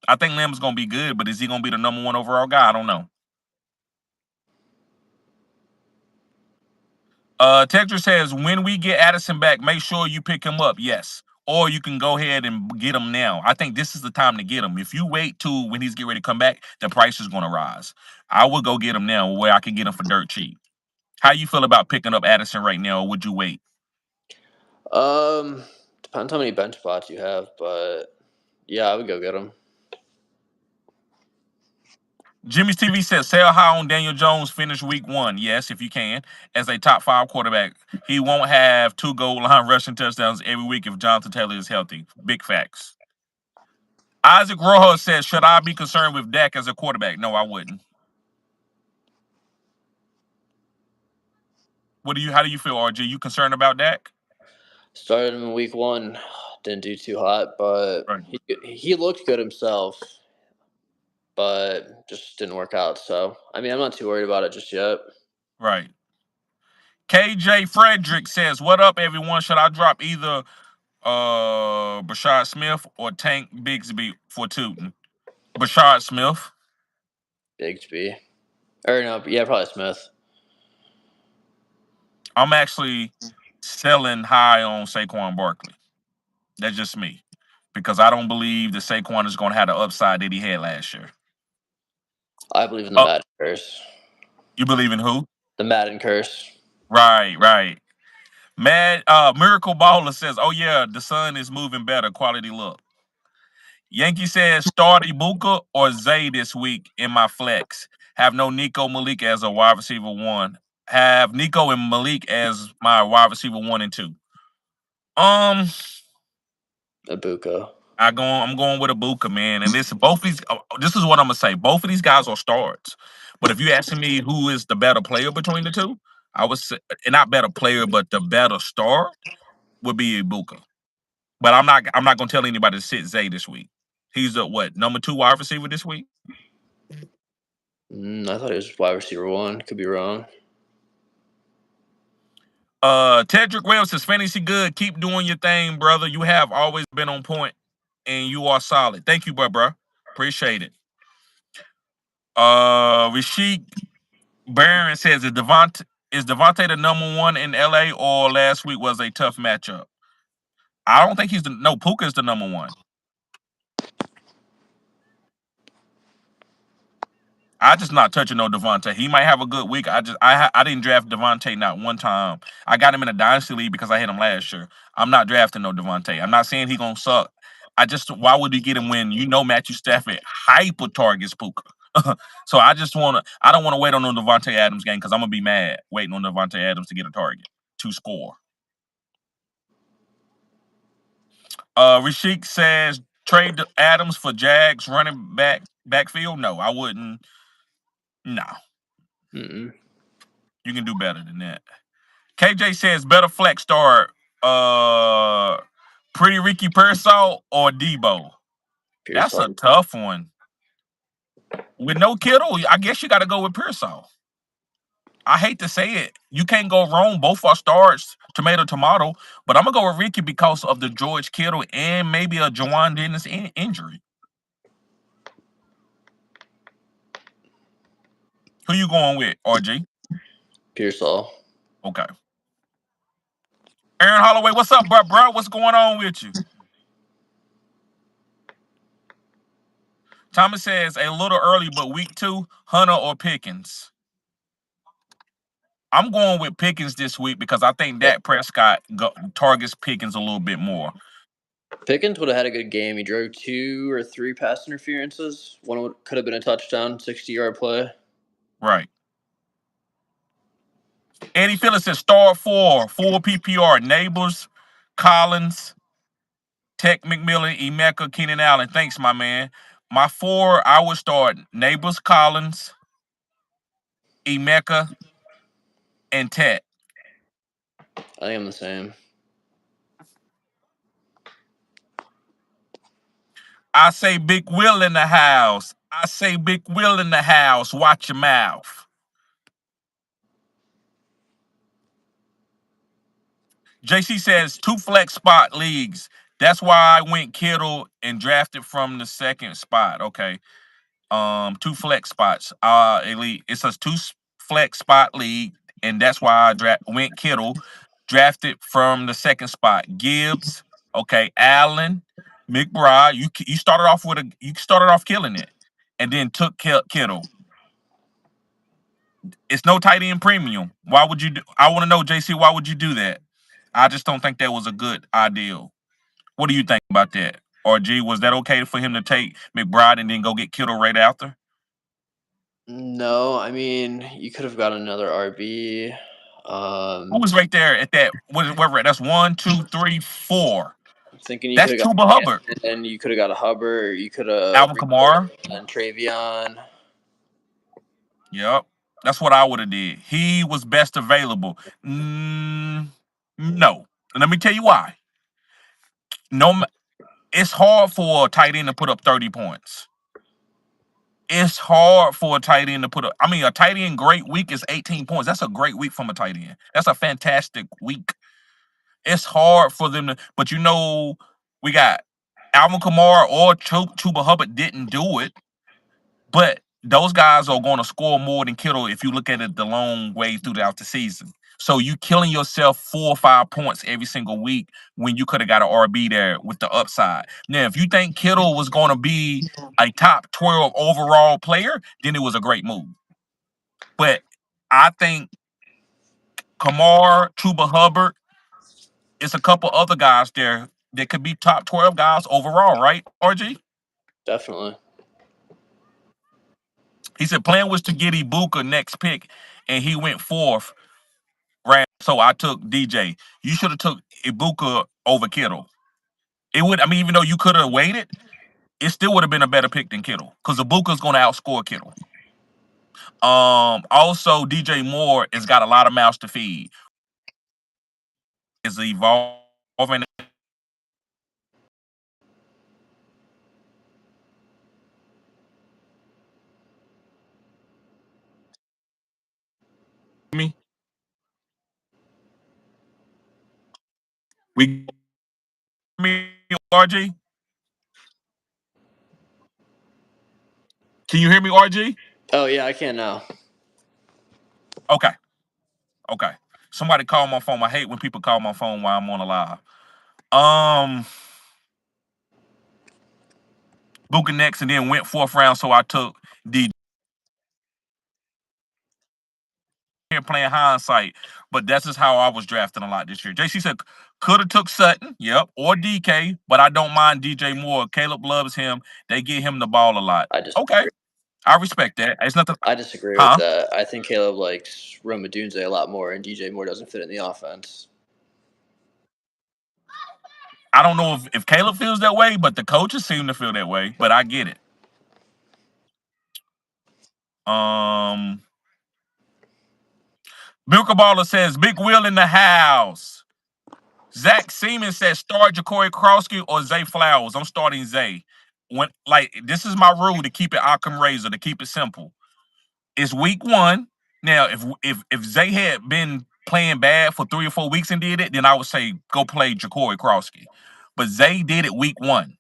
I think Lamb's gonna be good, but is he gonna be the number 1 overall guy? I don't know. Texture says, when we get Addison back, make sure you pick him up. Yes. Or you can go ahead and get him now. I think this is the time to get him. If you wait till when he's getting ready to come back, the price is going to rise. I would go get him now where I can get him for dirt cheap. How you feel about picking up Addison right now, or would you wait? Um, Depends how many bench spots you have, but yeah, I would go get him. Jimmy's TV says, sell high on Daniel Jones, finish week 1. Yes, if you can, as a top 5 quarterback. He won't have 2 goal line rushing touchdowns every week if Jonathan Taylor is healthy. Big facts. Isaac Rojas says, should I be concerned with Dak as a quarterback? No, I wouldn't. How do you feel, RG? You concerned about Dak? Started him in week 1, didn't do too hot, but Right. he looked good himself, but just didn't work out. So I mean, I'm not too worried about it just yet. Right. KJ Frederick says, what up, everyone? Should I drop either Brashard Smith or Tank Bigsby for Tootin? Brashard Smith. Bigsby, or no, yeah, probably Smith. I'm actually selling high on Saquon Barkley. That's just me. Because I don't believe that Saquon is going to have the upside that he had last year. I believe in the Oh, Madden curse. you believe in who? The Madden curse. Right. Miracle Baller says, oh yeah, the sun is moving better. Quality look. Yankee says, start Ibuka or Zay this week in my flex. Have no Nico Malik as a wide receiver 1. Have Nico and Malik as my wide receiver 1 and 2. Ibuka. I'm going with Ibuka, man. And both of these. This is what I'm gonna say. Both of these guys are starts. But if you asking me who is the better player between the two, I would say, and not better player, but the better start would be Ibuka. But I'm not gonna tell anybody to sit Zay this week. He's the number 2 wide receiver this week. I thought he was wide receiver 1. Could be wrong. Tedrick Wells says, fantasy good. Keep doing your thing, brother. You have always been on point, and you are solid. Thank you, bro. Appreciate it. Rashik Barron says, is Devontae the number 1 in LA, or last week was a tough matchup? I don't think Puka is the number 1. I just not touching no Devontae. He might have a good week. I didn't draft Devontae not one time. I got him in a dynasty league because I had him last year. I'm not drafting no Devontae. I'm not saying he gonna suck. Why would we get him when Matthew Stafford hyper targets Puka? So I don't want to wait on the Devontae Adams game because I'm gonna be mad waiting on Devontae Adams to get a target to score. Rashik says, trade Adams for Jags running backfield. No, I wouldn't. No. Mm-mm. You can do better than that. KJ says, better flex start Pretty Ricky Pearsall or Debo. That's a tough one. With no Kittle, I guess you got to go with Pearsall. I hate to say it. You can't go wrong. Both are starts, tomato. But I'm going to go with Ricky because of the George Kittle and maybe a Jawan Dennis injury. Who you going with, RG? Pearsall. Okay. Aaron Holloway, what's up, bro? What's going on with you? Thomas says, a little early, but week 2, Hunter or Pickens? I'm going with Pickens this week because I think Dak Prescott targets Pickens a little bit more. Pickens would have had a good game. He drove 2 or 3 pass interferences. One could have been a touchdown, 60-yard play. Right. Eddie Phillips says, start 4, full PPR. Neighbors, Collins, Tech McMillan, Emeka, Keenan Allen. Thanks, my man. My 4, I would start Neighbors, Collins, Emeka, and Tech. I think I'm the same. I say Big Will in the house. Watch your mouth. JC says 2 flex spot leagues. That's why I went Kittle and drafted from the 2nd spot. Okay. 2 flex spots. Elite. It says 2 flex spot league, and that's why I went Kittle, drafted from the second spot. Gibbs, okay, Allen, McBride. You started off killing it, and then took Kittle. It's no tight end premium. Why would you do? I want to know, JC, why would you do that? I just don't think that was a good ideal. What do you think about that? Or G, was that okay for him to take McBride and then go get Kittle right after? No, I mean you could have got another RB. Who was right there at that? Whatever. That's 1, 2, 3, 4. I'm thinking you That's could have Chuba got Hubbard, Cannon, you could have got a Hubbard, or you could have Alvin re-rolled Kamara. and Travion. Yep, that's what I would have did. He was best available. No, and let me tell you why. No, it's hard for a tight end to put up 30 points. It's hard for a tight end to put up. I mean, a tight end great week is 18 points. That's a great week from a tight end. That's a fantastic week. It's hard for them to, but we got Alvin Kamara or Chuba Hubbard didn't do it, but those guys are going to score more than Kittle if you look at it the long way throughout the season. So you killing yourself 4 or 5 points every single week when you could have got an RB there with the upside. Now, if you think Kittle was going to be a top 12 overall player, then it was a great move. But I think Kamara, Chuba Hubbard, it's a couple other guys there that could be top 12 guys overall, right, RG? Definitely. He said plan was to get Ibuka next pick, and he went fourth. Right. So I took DJ. You should have took Ibuka over Kittle. It would, I mean, even though you could have waited, it still would have been a better pick than Kittle. Because Ibuka's gonna outscore Kittle. Also DJ Moore has got a lot of mouths to feed. Is evolving me. We me RG. Can you hear me, RG? Oh yeah, I can now. Okay. Okay. Somebody call my phone. I hate when people call my phone while I'm on a live. Um Buka next and then went fourth round, so I took DJ. Here playing hindsight, but that's just how I was drafting a lot this year. JC said could have took Sutton, yep, or DK, but I don't mind DJ Moore. Caleb loves him. They get him the ball a lot. I disagree. Okay, I respect that. It's nothing. I disagree with Huh? that. I think Caleb likes Roma Dunze a lot more, and DJ Moore doesn't fit in the offense. I don't know if Caleb feels that way, but the coaches seem to feel that way. But I get it. Milka Baller says Big Will in the house. Zach Seaman says start Ja'Cory Krosky or Zay Flowers. I'm starting Zay. This is my rule to keep it Occam Razor, to keep it simple. It's week 1. Now, if Zay had been playing bad for 3 or 4 weeks and did it, then I would say go play Ja'Cory Krosky. But Zay did it week 1.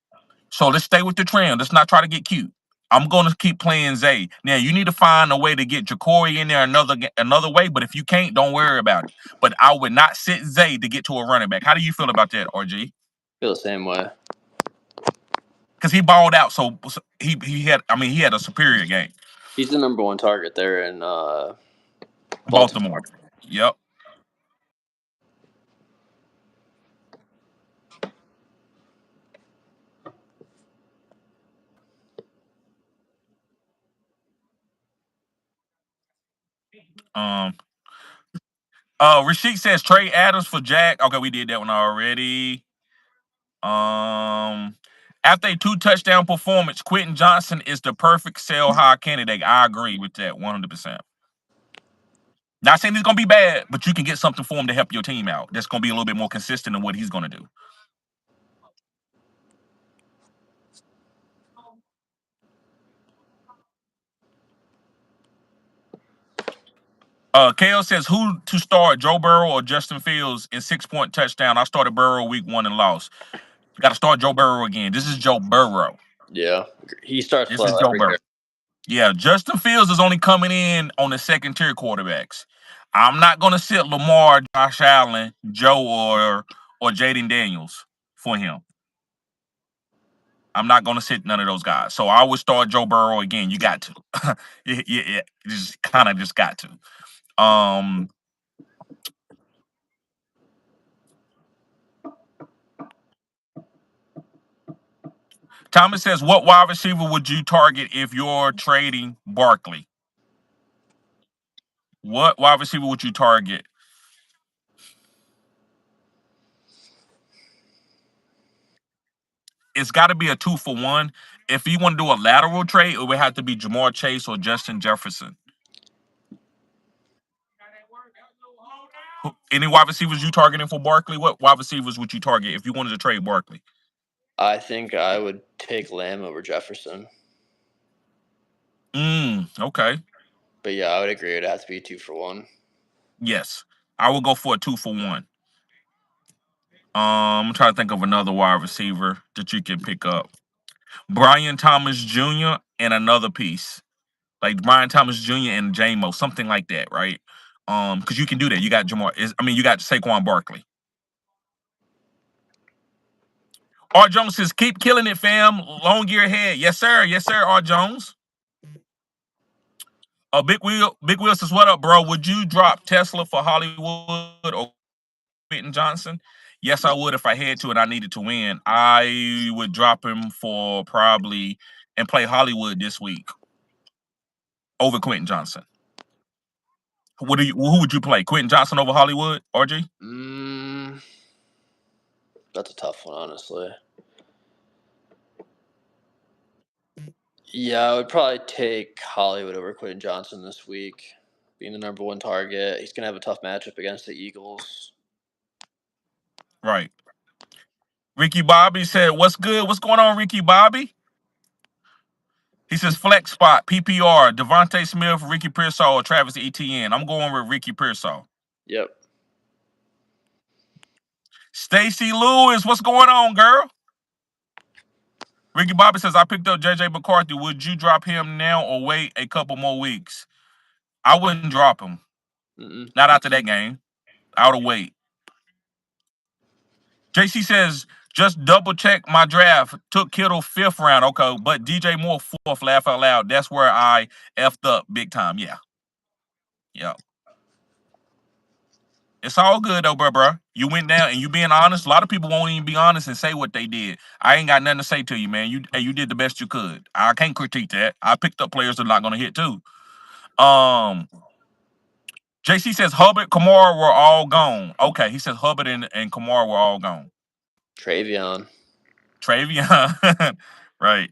So let's stay with the trend. Let's not try to get cute. I'm going to keep playing Zay. Now, you need to find a way to get Ja'Cory in there another way, but if you can't, don't worry about it. But I would not sit Zay to get to a running back. How do you feel about that, RG? Feel the same way. Because he balled out, so he had a superior game. He's the number 1 target there in Baltimore. Yep. Rashid says trade Adams for Jack. Okay, we did that one already. After a 2-touchdown performance, Quentin Johnson is the perfect sell high candidate. I agree with that 100%. Not saying he's gonna be bad, but you can get something for him to help your team out. That's gonna be a little bit more consistent in what he's gonna do. Kale says who to start, Joe Burrow or Justin Fields in 6-point touchdown. I started Burrow week 1 and lost. You got to start Joe Burrow again. This is Joe Burrow. Yeah, he starts This slow is Joe every Burrow. year. Yeah, Justin Fields is only coming in on the second tier quarterbacks. I'm not gonna sit Lamar, Josh Allen, Joe, or Jaden Daniels for him. I'm not gonna sit none of those guys. So I would start Joe Burrow again. You got to. Yeah, just kind of just got to. Thomas says, what wide receiver would you target if you're trading Barkley? What wide receiver would you target? It's got to be a 2-for-1. If you want to do a lateral trade, it would have to be Jamar Chase or Justin Jefferson. Any wide receivers you targeting for Barkley? What wide receivers would you target if you wanted to trade Barkley? I think I would take Lamb over Jefferson. Okay. But yeah, I would agree. It'd have to be 2-for-1. Yes. I would go for a 2-for-1. I'm trying to think of another wide receiver that you can pick up. Brian Thomas Jr. and another piece. Like Brian Thomas Jr. and J-Mo, something like that, right? Because you can do that. You got you got Saquon Barkley. R. Jones says, keep killing it, fam. Long year ahead. Yes, sir. Yes, sir, R. Jones. Big Wheel says, what up, bro? Would you drop Tesla for Hollywood or Quentin Johnson? Yes, I would if I had to and I needed to win. I would drop him for probably and play Hollywood this week over Quentin Johnson. Who would you play? Quentin Johnson over Hollywood, RG? That's a tough one, honestly. Yeah, I would probably take Hollywood over Quentin Johnson this week, being the number 1 target. He's gonna have a tough matchup against the Eagles. Right. Ricky Bobby said, what's good? What's going on, Ricky Bobby? He says, flex spot, PPR, Devontae Smith, Ricky Pearsall, or Travis Etienne. I'm going with Ricky Pearsall. Yep. Stacy Lewis, what's going on, girl? Ricky Bobby says, I picked up JJ McCarthy. Would you drop him now or wait a couple more weeks? I wouldn't drop him. Not after that game. I would wait. JC says, just double check my draft. Took Kittle 5th round. Okay, but DJ Moore 4th, laugh out loud. That's where I effed up big time. Yeah. Yep. It's all good though, bro. You went down and you being honest. A lot of people won't even be honest and say what they did. I ain't got nothing to say to you, man. You did the best you could. I can't critique that. I picked up players that are not gonna hit too. JC says Hubbard, Kamara were all gone. Okay, he says Hubbard and Kamara were all gone. Travion. Right.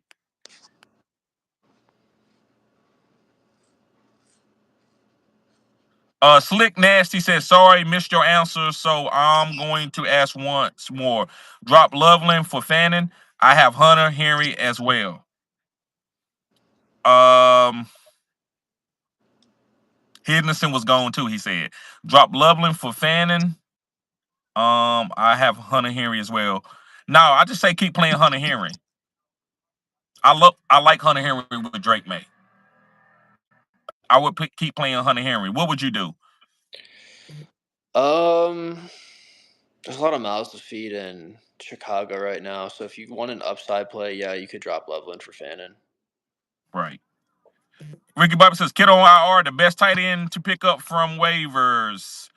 Slick Nasty says, sorry, missed your answer, so I'm going to ask once more. Drop Loveland for Fannin. I have Hunter Henry as well. Henderson was gone too, he said. Drop Loveland for Fannin. I have Hunter Henry as well. No, I just say keep playing Hunter Henry. I like Hunter Henry with Drake May. I would keep playing Hunter Henry. What would you do? There's a lot of mouths to feed in Chicago right now. So if you want an upside play, yeah, you could drop Loveland for Fannin. Right. Ricky Bobby says, kid on IR, the best tight end to pick up from waivers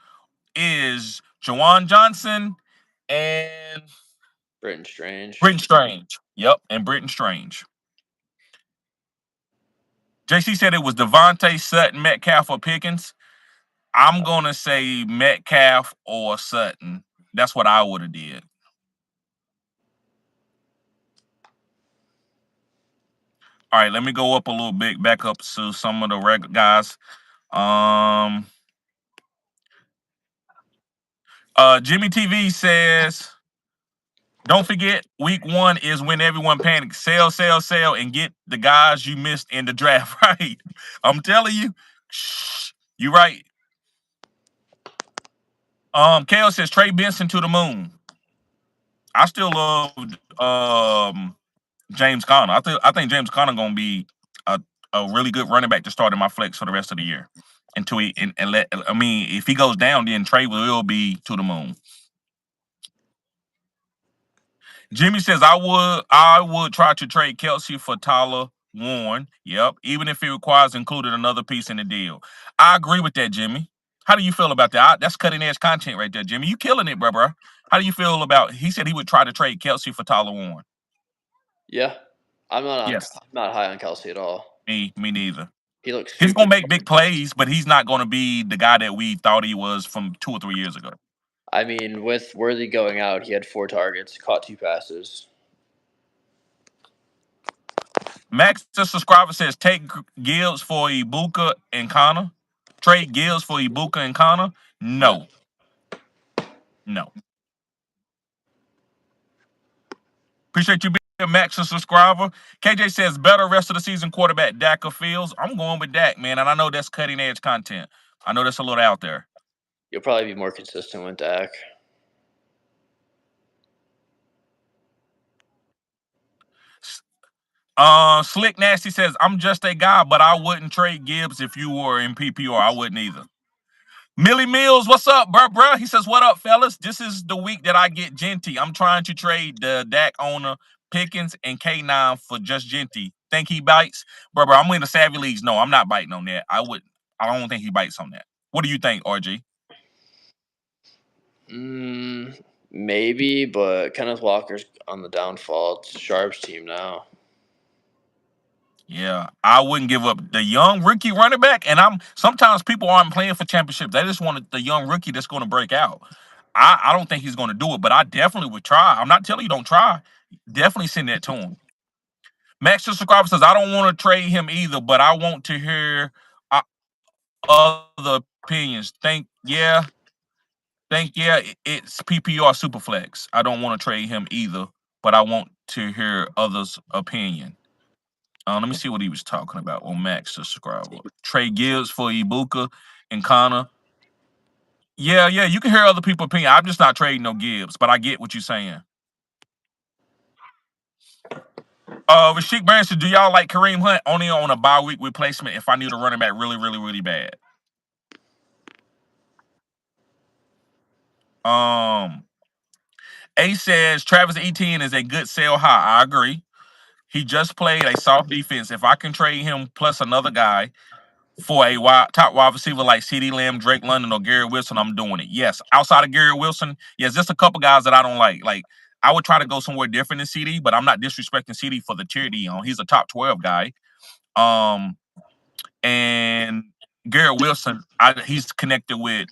is Juwan Johnson and Britton Strange. Yep, and Britton Strange. JC said it was Devontae, Sutton, Metcalf, or Pickens. I'm going to say Metcalf or Sutton. That's what I would have did. All right, let me go up a little bit, back up to some of the regular guys. Jimmy TV says, don't forget, week 1 is when everyone panics. Sell, sell, sell, and get the guys you missed in the draft, right? I'm telling you. Shh, you right. Kale says, Trey Benson to the moon. I still love James Conner. I think James Conner gonna be a really good running back to start in my flex for the rest of the year. until he and let. I mean, if he goes down, then trade will be to the moon. Jimmy says I would try to trade Kelsey for Tyler Warren. Yep, even if it requires including another piece in the deal. I agree with that, Jimmy. How do you feel about that? That's cutting edge content right there, Jimmy. You killing it, bro. How do you feel about? He said he would try to trade Kelsey for Tyler Warren. Yeah, Yes, I'm not high on Kelsey at all. me neither. He looks He's super. gonna make big plays, but he's not gonna be the guy that we thought he was from 2 or 3 years ago. I mean, with Worthy going out, he had 4 targets, caught 2 passes. Max, the subscriber says take Gibbs for Ibuka and Connor. Trade Gibbs for Ibuka and Connor. No. No, no. Appreciate you being a Max, a subscriber. KJ says better rest of the season quarterback Dak or Fields. I'm going with Dak, man, and I know that's cutting edge content. I know that's a little out there. You'll probably be more consistent with Dak. Slick Nasty says I'm just a guy, but I wouldn't trade Gibbs if you were in PPR. I wouldn't either. Millie Mills, what's up, bruh? He says, what up, fellas? This is the week that I get Genty. I'm trying to trade the Dak owner Pickens and K9 for just Genty. Think he bites? Bruh, I'm in the Savvy Leagues. No, I'm not biting on that. I don't think he bites on that. What do you think, RG? Maybe, but Kenneth Walker's on the downfall. It's Sharp's team now. Yeah, I wouldn't give up the young rookie running back. And sometimes people aren't playing for championships. They just want the young rookie that's going to break out. I don't think he's going to do it, but I definitely would try. I'm not telling you don't try. Definitely send that to him. Max subscriber says I don't want to trade him either, but I want to hear other opinions. It's PPR Superflex. I don't want to trade him either, but I want to hear others' opinion. Let me see what he was talking about on Max subscriber. Trade Gibbs for Ibuka and Connor. Yeah, you can hear other people's opinion. I'm just not trading no Gibbs, but I get what you're saying. Rashik Barnes said, do y'all like Kareem Hunt only on a bye week replacement if I need a running back really, really, really bad? A says Travis Etienne is a good sell high. I agree. He just played a soft defense. If I can trade him plus another guy for a top wide receiver like CeeDee Lamb, Drake London, or Garrett Wilson, I'm doing it. Yes. Outside of Garrett Wilson, yes, just a couple guys that I don't like. Like, I would try to go somewhere different than CD, but I'm not disrespecting CD for the tier D on. He's a top 12 guy. And Garrett Wilson, he's connected with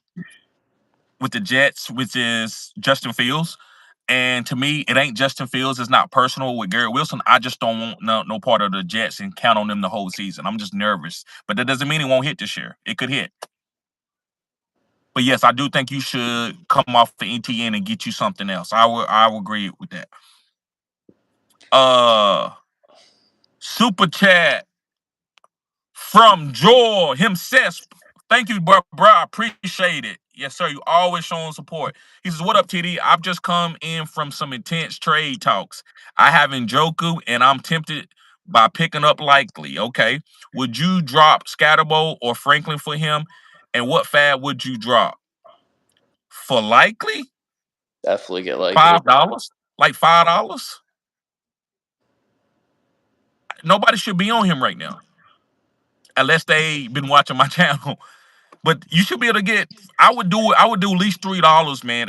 the Jets, which is Justin Fields. And to me, it ain't Justin Fields. It's not personal with Garrett Wilson. I just don't want no part of the Jets and count on them the whole season. I'm just nervous. But that doesn't mean it won't hit this year. It could hit. But yes, I do think you should come off the ETN and get you something else. I will agree with that. Super chat from Joel himself. Thank you, bro. I appreciate it. Yes, sir. You always showing support. He says, what up, TD? I've just come in from some intense trade talks. I have Njoku, and I'm tempted by picking up Likely. Okay. Would you drop Scatterbo or Franklin for him? And what fab would you drop? For Likely? Definitely get Likely. $5? Like $5? Nobody should be on him right now. Unless they been watching my channel. But you should be able to get. I would do at least $3, man,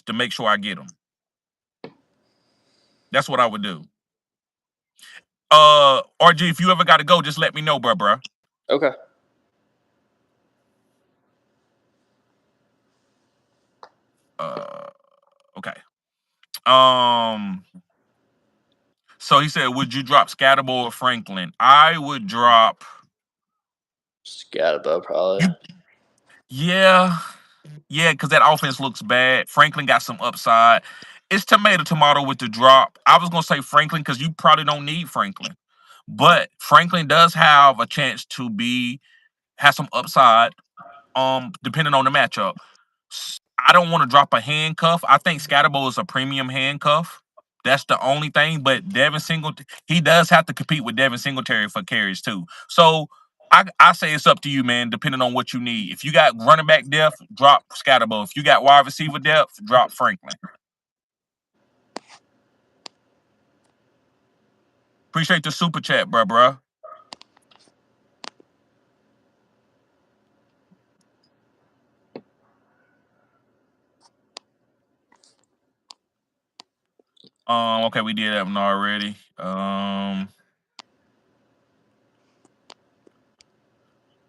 to make sure I get them. That's what I would do. RG, if you ever got to go, just let me know, bro. Okay. Okay. So he said, would you drop Scatterbo or Franklin? I would drop Scatterbo probably. Yeah, because that offense looks bad. Franklin got some upside. It's tomato with the drop. I was gonna say Franklin because you probably don't need Franklin, but Franklin does have a chance to have some upside. Depending on the matchup. I don't want to drop a handcuff. I think Scatterbo is a premium handcuff. That's the only thing. But Devin Singletary, he does have to compete with Devin Singletary for carries too. So I say it's up to you, man, depending on what you need. If you got running back depth, drop Scatterbo. If you got wide receiver depth, drop Franklin. Appreciate the super chat, bruh. Okay, we did that one already.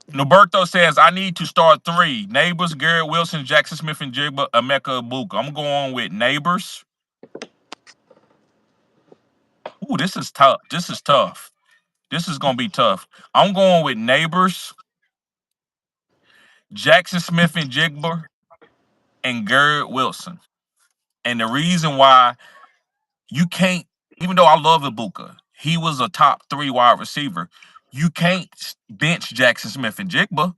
Noberto says I need to start 3. Neighbors, Garrett Wilson, Jackson Smith, and Jigba, Emeka Ibuka. I'm going with Neighbors. Ooh, this is tough. This is tough. This is gonna be tough. I'm going with Neighbors, Jackson Smith and Jigba, and Garrett Wilson. And the reason why you can't, even though I love Ibuka, he was a top 3 wide receiver. You can't bench Jackson Smith and Jigba.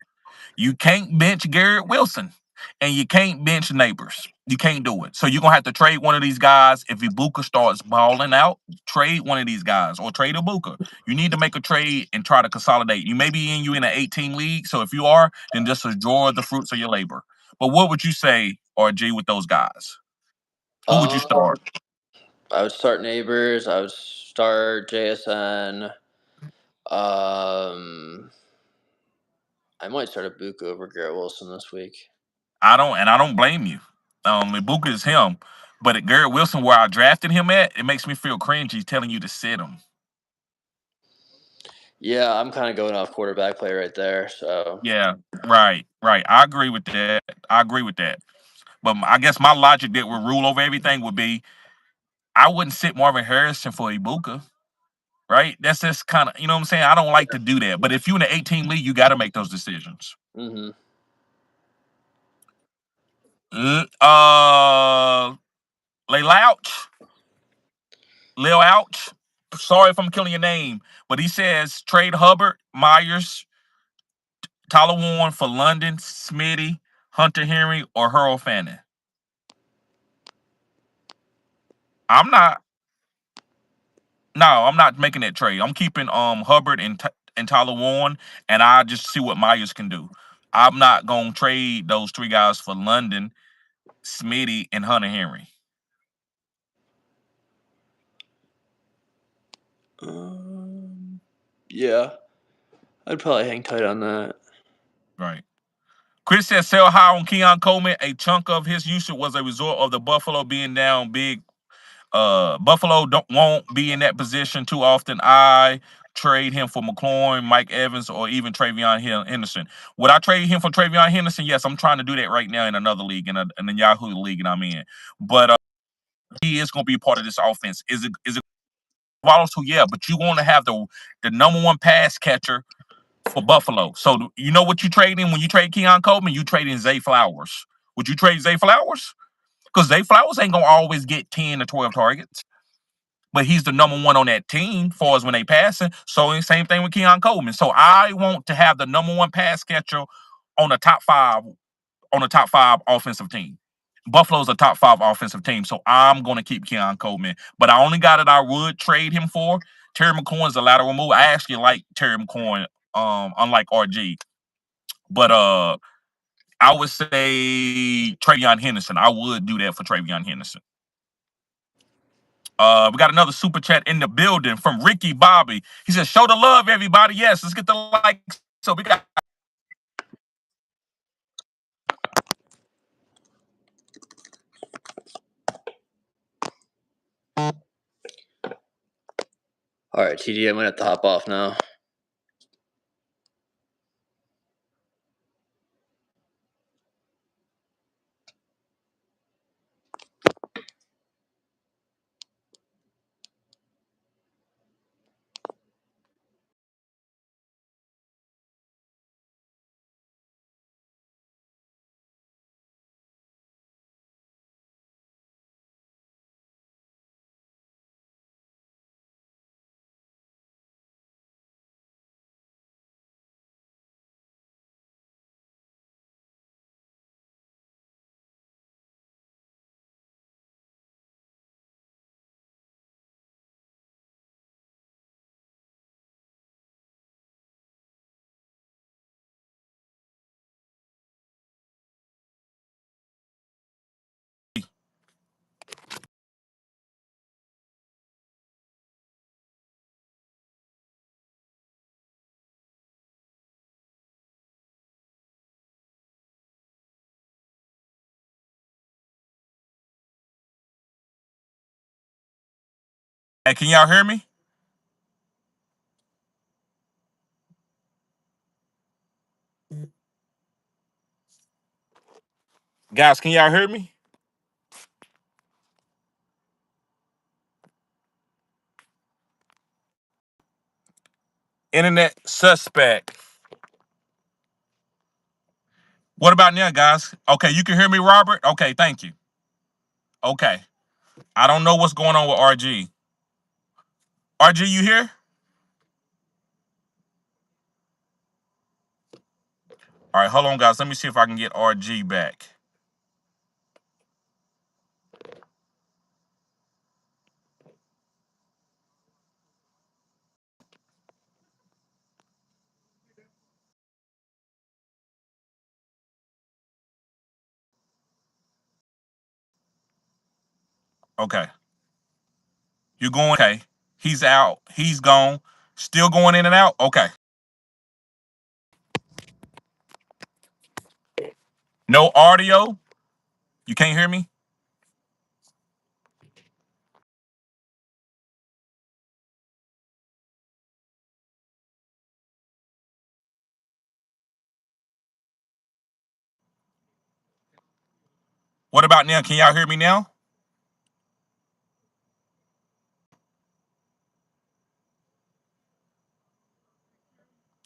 You can't bench Garrett Wilson, and you can't bench Neighbors. You can't do it. So you're gonna have to trade one of these guys. If Ibuka starts balling out, trade one of these guys or trade Ibuka. You need to make a trade and try to consolidate. You may be in an 18 league. So if you are, then just enjoy the fruits of your labor. But what would you say, RG, with those guys? Who would you start? I would start Neighbors. I would start JSN. I might start Ibuka over Garrett Wilson this week. I don't blame you. Ibuka is him. But at Garrett Wilson, where I drafted him at, it makes me feel cringy telling you to sit him. Yeah, I'm kind of going off quarterback play right there. So Yeah, right. I agree with that. But I guess my logic that would rule over everything would be I wouldn't sit Marvin Harrison for Ibuka, right? That's just kind of, you know what I'm saying? I don't like to do that. But if you're in the 18 league, you got to make those decisions. mm-hmm. Lil Ouch. Sorry if I'm killing your name, but he says trade Hubbard, Myers, Tyler Warren for London, Smitty, Hunter Henry, or Hurl Fannin. I'm not. No, I'm not making that trade. I'm keeping Hubbard and Tyler Warren, and I just see what Myers can do. I'm not gonna trade those 3 guys for London, Smitty, and Hunter Henry. Yeah, I'd probably hang tight on that. Right. Chris says sell high on Keon Coleman. A chunk of his usage was a result of the Buffalo being down big. Buffalo won't be in that position too often. I trade him for McLaurin, Mike Evans, or even Travion Henderson. Would I trade him for Travion Henderson? Yes, I'm trying to do that right now in another league, in the Yahoo league, and I'm in. But he is going to be a part of this offense. Is it follows who? Yeah, but you want to have the number 1 pass catcher for Buffalo. So you know what you trade in when you trade Keon Coleman? You trade in Zay Flowers. Would you trade Zay Flowers? Because Zay Flowers ain't gonna always get 10 to 12 targets. But he's the number 1 on that team far as when they passing. So same thing with Keon Coleman. So I want to have the number 1 pass catcher on the top 5 offensive team. Buffalo's a top 5 offensive team, so I'm going to keep Keon Coleman. But I only got it I would trade him for. Terry McLaurin's a lateral move. I actually like Terry McLaurin, unlike RG. But I would say Travion Henderson. I would do that for Travion Henderson. We got another super chat in the building from Ricky Bobby. He says, "Show the love, everybody." Yes, let's get the likes. So we got. All right, TD, I'm gonna have to hop off now. Hey, can y'all hear me? Guys, can y'all hear me? Internet suspect. What about now, guys? Okay, you can hear me, Robert? Okay, thank you. Okay. I don't know what's going on with RG. RG, you here? All right, hold on, guys. Let me see if I can get RG back. Okay. You going? Okay. He's out. He's gone. Still going in and out? Okay. No audio? You can't hear me? What about now? Can y'all hear me now?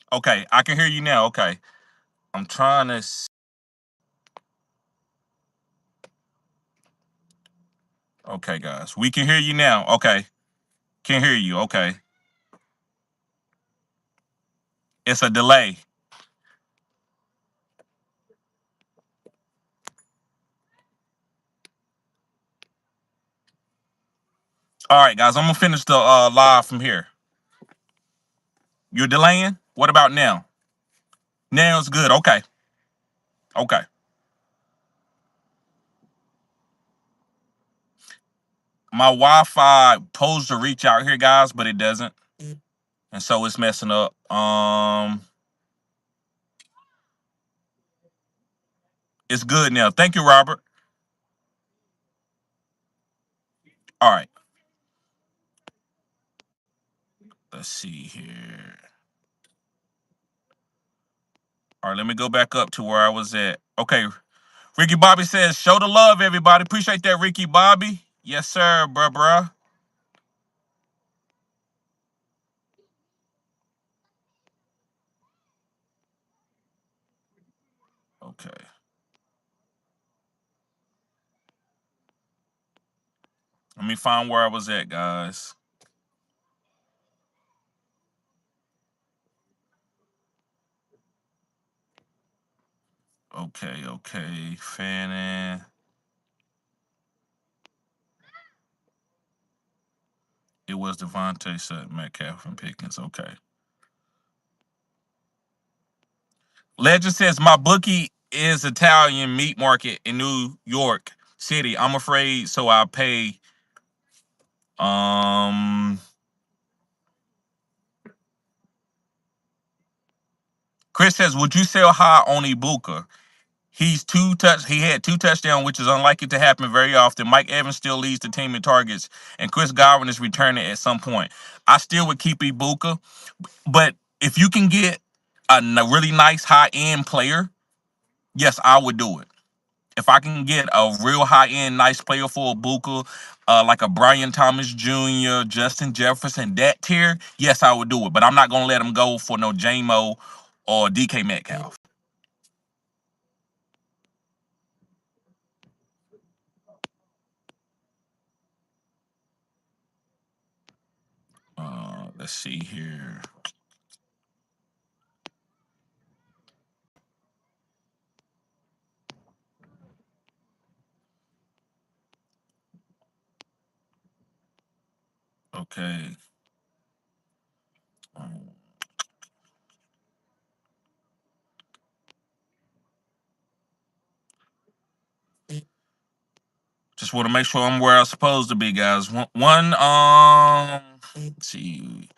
Okay, I can hear you now. Okay. I'm trying to. Okay, guys. We can hear you now. Okay. Can hear you. Okay. It's a delay. All right, guys. I'm going to finish the live from here. You're delaying? What about now? Now it's good. Okay. Okay. My Wi-Fi posed to reach out here, guys, but it doesn't. And so it's messing up. It's good now. Thank you, Robert. All right. Let's see here. All right, let me go back up to where I was at. Okay. Ricky Bobby says, show the love, everybody. Appreciate that, Ricky Bobby. Yes, sir, bruh. Okay. Let me find where I was at, guys. Okay. Fanning. It was Devontae, Sutton, Metcalf, and Pickens. Okay. Legend says, my bookie is Italian meat market in New York City. I'm afraid, so I pay. Chris says, would you sell high on Ibuka? He had 2 touchdowns, which is unlikely to happen very often. Mike Evans still leads the team in targets, and Chris Godwin is returning at some point. I still would keep Ibuka, but if you can get a really nice high-end player, yes, I would do it. If I can get a real high-end nice player for Ibuka, like a Brian Thomas Jr., Justin Jefferson, that tier, yes, I would do it. But I'm not going to let him go for no JMO or DK Metcalf. Let's see here. Okay. Just want to make sure I'm where I'm supposed to be, guys. Let's see.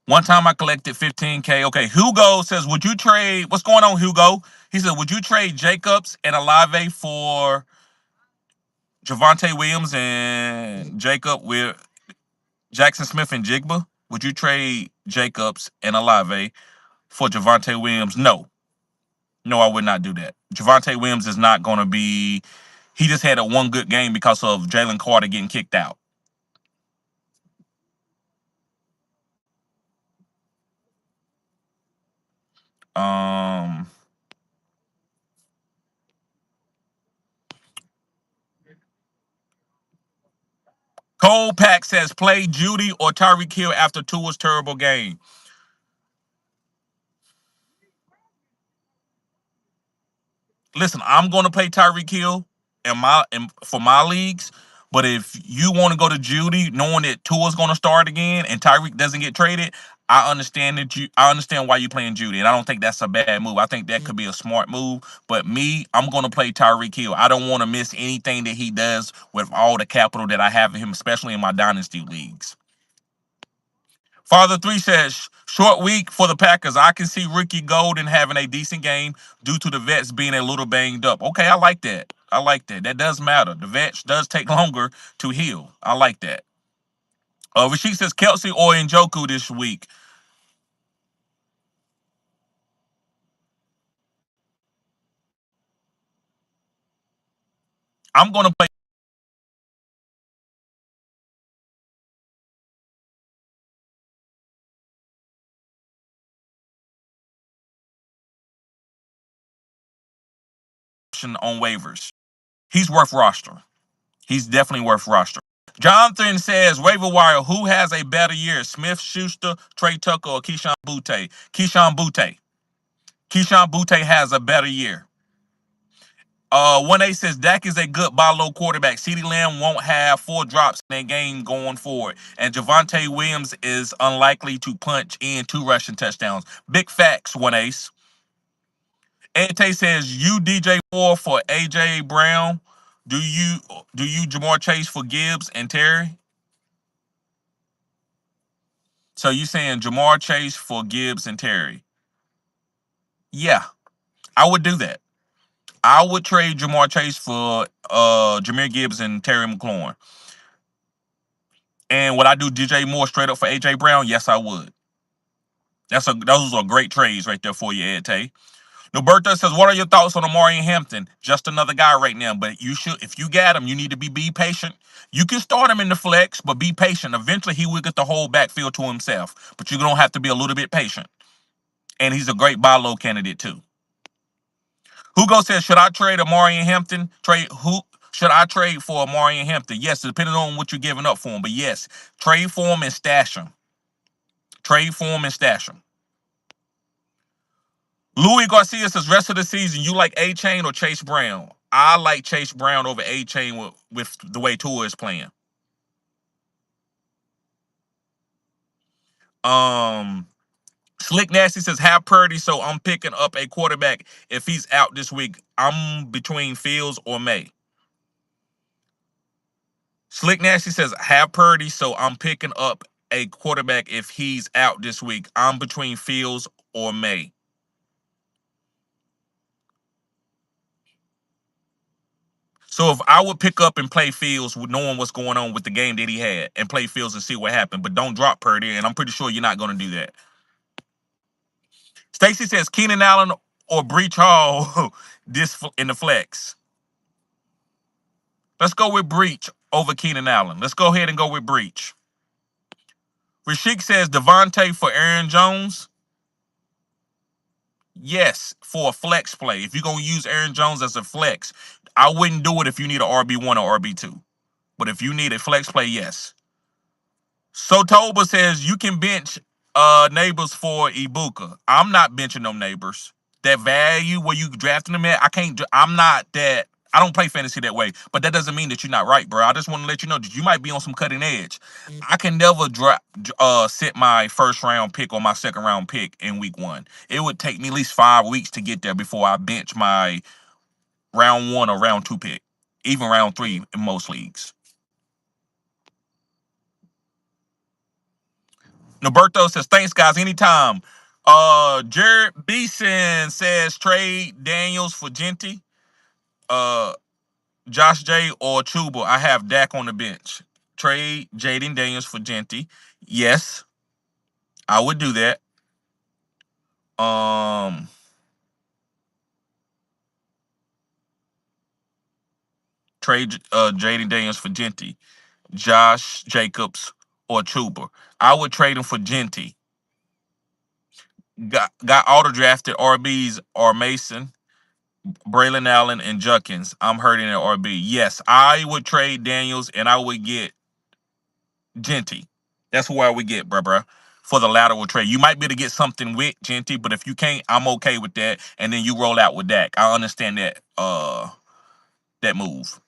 One time I collected 15K. Okay, Hugo says, would you trade? What's going on, Hugo? He said, would you trade Jacobs and Olave for Javonte Williams and Jacob with Jackson Smith and Jigba. Would you trade Jacobs and Olave for Javonte Williams? No. No, I would not do that. Javonte Williams is not going to be. He just had a one good game because of Jalen Carter getting kicked out. Um, Cole Pack says play Judy or Tyreek Hill after Tua's terrible game. Listen, I'm going to play Tyreek Hill for my leagues. But if you want to go to Judy, knowing that Tua's going to start again and Tyreek doesn't get traded, I understand why you're playing Judy, and I don't think that's a bad move. I think that could be a smart move. But me, I'm going to play Tyreek Hill. I don't want to miss anything that he does with all the capital that I have in him, especially in my dynasty leagues. Father 3 says, short week for the Packers. I can see Ricky Golden having a decent game due to the vets being a little banged up. Okay, I like that. I like that. That does matter. The vets does take longer to heal. I like that. Rashid says Kelsey or Njoku this week. I'm going to play on waivers. He's worth roster. He's definitely worth roster. Jonathan says, waiver wire, who has a better year? Smith Schuster, Trey Tucker, or Keyshawn Butte? Keyshawn Butte. Keyshawn Butte has a better year. 1A says Dak is a good buy low quarterback. CeeDee Lamb won't have 4 drops in that game going forward. And Javonte Williams is unlikely to punch in 2 rushing touchdowns. Big facts, 1Ace. Ante says you DJ Moore for AJ Brown. Do you Jamar Chase for Gibbs and Terry? So you saying Jamar Chase for Gibbs and Terry? Yeah, I would do that. I would trade Jamar Chase for Jahmyr Gibbs and Terry McLaurin. And would I do DJ Moore straight up for AJ Brown? Yes, I would. Those are great trades right there for you, Ed Tay. Noberto says, what are your thoughts on Amari Hampton? Just another guy right now, but you should, if you got him, you need to be patient. You can start him in the flex, but be patient. Eventually, he will get the whole backfield to himself, but you're gonna have to be a little bit patient. And he's a great buy low candidate too. Hugo says, should I trade Amari Hampton? Should I trade for Amari Hampton? Yes, depending on what you're giving up for him. But yes, trade for him and stash him. Trade for him and stash him. Louis Garcia says, rest of the season, you like A-Chain or Chase Brown? I like Chase Brown over A-Chain with the way Tua is playing. Slick Nasty says, have Purdy, so I'm picking up a quarterback if he's out this week. I'm between Fields or May. Slick Nasty says, have Purdy, so I'm picking up a quarterback if he's out this week. I'm between Fields or May. So if I would pick up and play Fields with knowing what's going on with the game that he had and play Fields and see what happened, but don't drop Purdy, and I'm pretty sure you're not going to do that. Stacy says Keenan Allen or Breach Hall this in the flex. Let's go with Breach over Keenan Allen. Let's go ahead and go with Breach. Rashik says Devontae for Aaron Jones. Yes, for a flex play. If you're going to use Aaron Jones as a flex, I wouldn't do it if you need an RB1 or RB2. But if you need a flex play, yes. Sotoba says you can bench neighbors for Ibuka. I'm not benching them neighbors. That value where you drafting them at, I'm not that. I don't play fantasy that way, but that doesn't mean that you're not right, bro. I just want to let you know that you might be on some cutting edge. I can never sit my first round pick or my second round pick in week 1. It would take me at least 5 weeks to get there before I bench my round 1 or round 2 pick, even round 3 in most leagues. Noberto says, thanks, guys. Anytime. Jared Beeson says trade Daniels for Genty. Josh J or Chuba. I have Dak on the bench. trade Jaden Daniels for Genty. Yes, I would do that. Um, trade Jaden Daniels for Genty, Josh Jacobs, or Chuba. I would trade him for Genty. Got auto drafted RBs are Mason, Braylon Allen, and Junkins. I'm hurting at RB. Yes, I would trade Daniels and I would get Genty. That's who I would get, bruh. For the lateral trade. You might be able to get something with Genty, but if you can't, I'm okay with that. And then you roll out with Dak. I understand that move.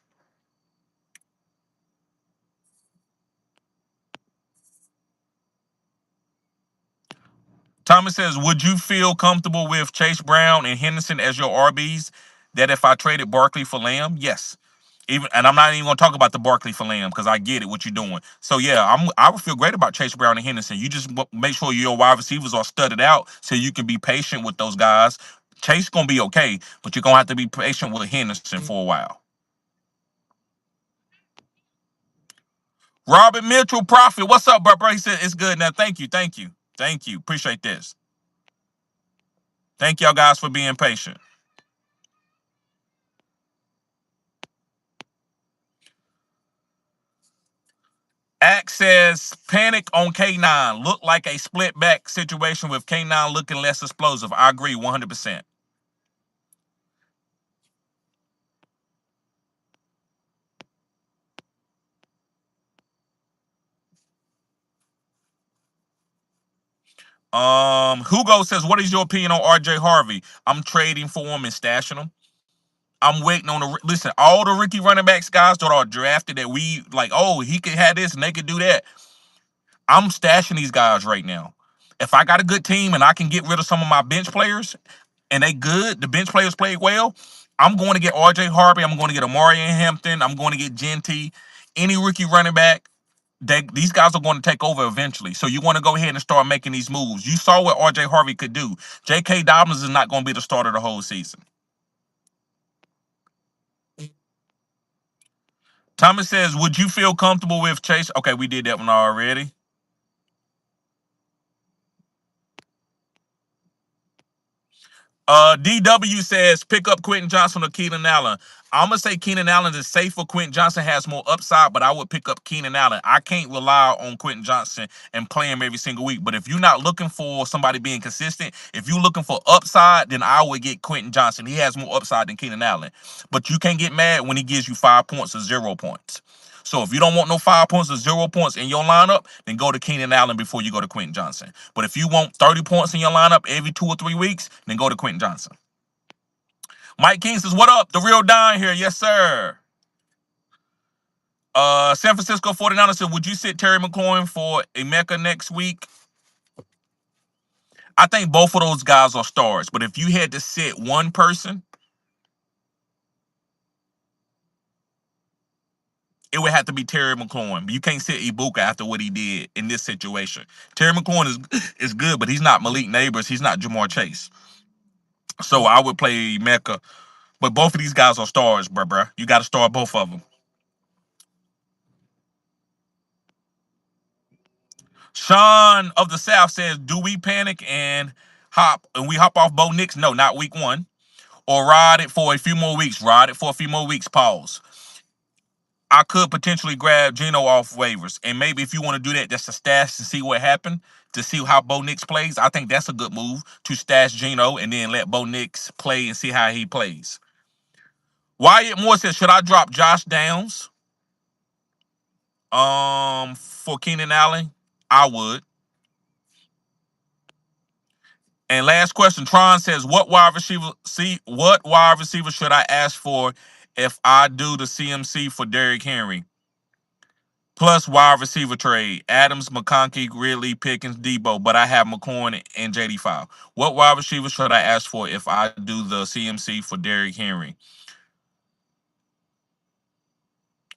Thomas says, would you feel comfortable with Chase Brown and Henderson as your RBs? That if I traded Barkley for Lamb? Yes. And I'm not even gonna talk about the Barkley for Lamb because I get it what you're doing. So yeah, I would feel great about Chase Brown and Henderson. You just make sure your wide receivers are studded out so you can be patient with those guys. Chase gonna be okay, but you're gonna have to be patient with Henderson for a while. Robert Mitchell, Prophet, what's up, bro? He said it's good now. Thank you. Appreciate this. Thank y'all guys for being patient. Axe says panic on K9. Look like a split back situation with K9 looking less explosive. I agree 100%. Hugo says, what is your opinion on RJ Harvey? I'm trading for him and stashing him. I'm waiting on listen, all the rookie running backs guys that are drafted that we like, oh, he could have this and they could do that. I'm stashing these guys right now. If I got a good team and I can get rid of some of my bench players and they good, the bench players played well, I'm going to get RJ Harvey. I'm going to get Amari Hampton. I'm going to get Genty. Any rookie running back, these guys are going to take over eventually. So you want to go ahead and start making these moves. You saw what RJ Harvey could do. J.K. Dobbins is not going to be the starter the whole season. Thomas says, would you feel comfortable with Chase? Okay, we did that one already. DW says pick up Quentin Johnson or Keenan Allen. I'm gonna say Keenan Allen is safe for Quentin Johnson has more upside, but I would pick up Keenan Allen. I can't rely on Quentin Johnson and play him every single week. But if you're not looking for somebody being consistent, if you're looking for upside, then I would get Quentin Johnson. He has more upside than Keenan Allen. But you can't get mad when he gives you 5 points or 0 points. So if you don't want no 5 points or 0 points in your lineup, then go to Keenan Allen before you go to Quentin Johnson. But if you want 30 points in your lineup every 2 or 3 weeks, then go to Quentin Johnson. Mike King says, what up? The real Don here. Yes, sir. San Francisco 49ers said, would you sit Terry McLaurin for Emeka next week? I think both of those guys are stars. But if you had to sit one person, it would have to be Terry McLaurin. You can't sit Ibuka after what he did in this situation. Terry McLaurin is good, but he's not Malik Neighbors. He's not Jamar Chase. So I would play Mecca. But both of these guys are stars, bruh. You got to start both of them. Sean of the South says, do we panic and we hop off Bo Nix? No, not week 1. Or ride it for a few more weeks. Ride it for a few more weeks. Pause. I could potentially grab Geno off waivers. And maybe if you want to do that, just to stash to see what happened, to see how Bo Nix plays. I think that's a good move to stash Geno and then let Bo Nix play and see how he plays. Wyatt Moore says, should I drop Josh Downs for Keenan Allen? I would. And last question, Tron says, what wide receiver should I ask for if I do the CMC for Derrick Henry? Plus wide receiver trade. Adams, McConkey, Ridley, Pickens, Debo, but I have McCoy and JD5. What wide receiver should I ask for if I do the CMC for Derrick Henry?